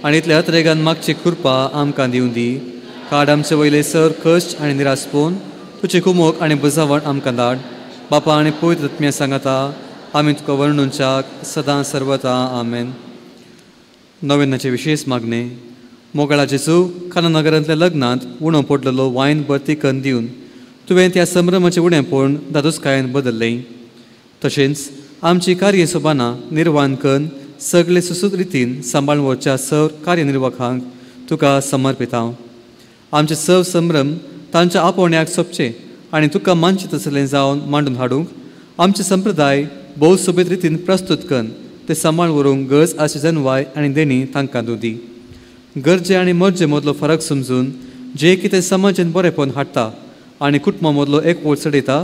आनी इतले अत्रेगान मागची कृपा आमकां दिवं दी. काड आमचे वयले सर कश्ट आनी निरासपोन तुजे कुमोक आनी बुजावण आमकां धाड. बापा आनी पवित्र आत्म्या सांगाता आमी तुका वर्णुंचाक सदां सर्वता आमेन. नोवेनाचे विशेश मागणे. मोगळा जेजू काना नगरांतल्या लग्नांत उणो पडलेलो वायन बर्तिकन दिवन तुवें त्या संभ्रमाचें उणेंपण दादोसकायेन बदल्लें. तशेंच आमची कार्यसोबाना निर्वाण करून सगळे सुसूत रितीन सांबाळून व्हरच्या सर कार्यनिर्वाहकांक तुका समर्पिता. आमचे सव संभ्रम तांच्या आपोवण्याक सोंपचे आनी तुका मानचें तसलें जावन मांडून हाडूंक आमचे संप्रदाय भोव सोबीत रितीन प्रस्तूत करून ते सांबाळून व्हरूंक गरज आशी जनवाय आनी देणी तांकां दी. गरजे आनी मर्जे मदलो फरक समजून जे कितें समाजान बरेपण हाडटा आनी कुटुंबा मदलो एकवट चडयता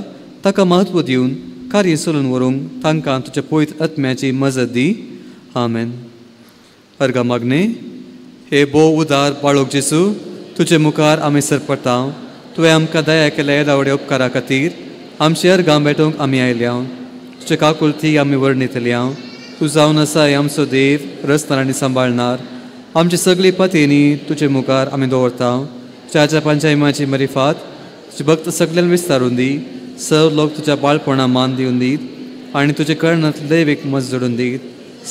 ताका म्हत्व दिवन कार्य चलून व्हरूंक तांकां तुज्या पवित्र आत्म्याची मजत दी. आमेन. अर्गा मागणे. हे भोव उदार बाळक जेजू तुजे मुखार आमी सरपडटा. तुवें आमकां दया केल्या येदावड्या उपकारा खातीर आमचे अर्गां भेटोवंक आमी आयल्या. तुजे काकुळती आमी वर्णितल्या. तूं जावन आसा आमचो देव रस्तार आनी सांबाळणार. आमची सगळी पतेनी तुजे मुखार आमी दवरता. तुज्या पंचायमाची मरिफात तुजे भक्त सगळ्यांक विस्तारून दी. सव लोक तुज्या बाळपणा मान दिवन दीत आनी तुजे कर्णांत दैवीक मज जोडून दीत.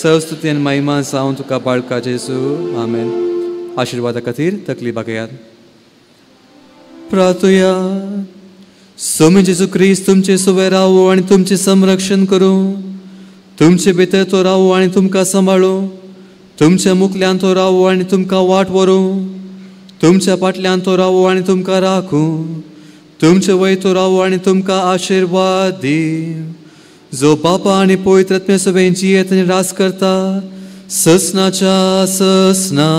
सव स्तुती आनी महिमा जावन तुका बाळका जेजू. आमेन. आशिर्वादा खातीर तकली बागयात. प्रार्थुया. सोमी जेजू क्रिस्त तुमचे सुवे रावो आनी तुमचे संरक्षण करूं. तुमचे भितर तो रावो आनी तुमकां सांबाळूं. तुमच्या मुखल्यान तो रावो आनी तुमकां वाट व्हरूं. तुमच्या फाटल्यान तो रावो आनी तुमकां राखूं. तुमचे वयर तो रावो आनी तुमकां आशिर्वाद दी. जो बापा आनी पवित्र आत्म्या सगळ्यांची येत आनी रास करता ससनाच्या ससना.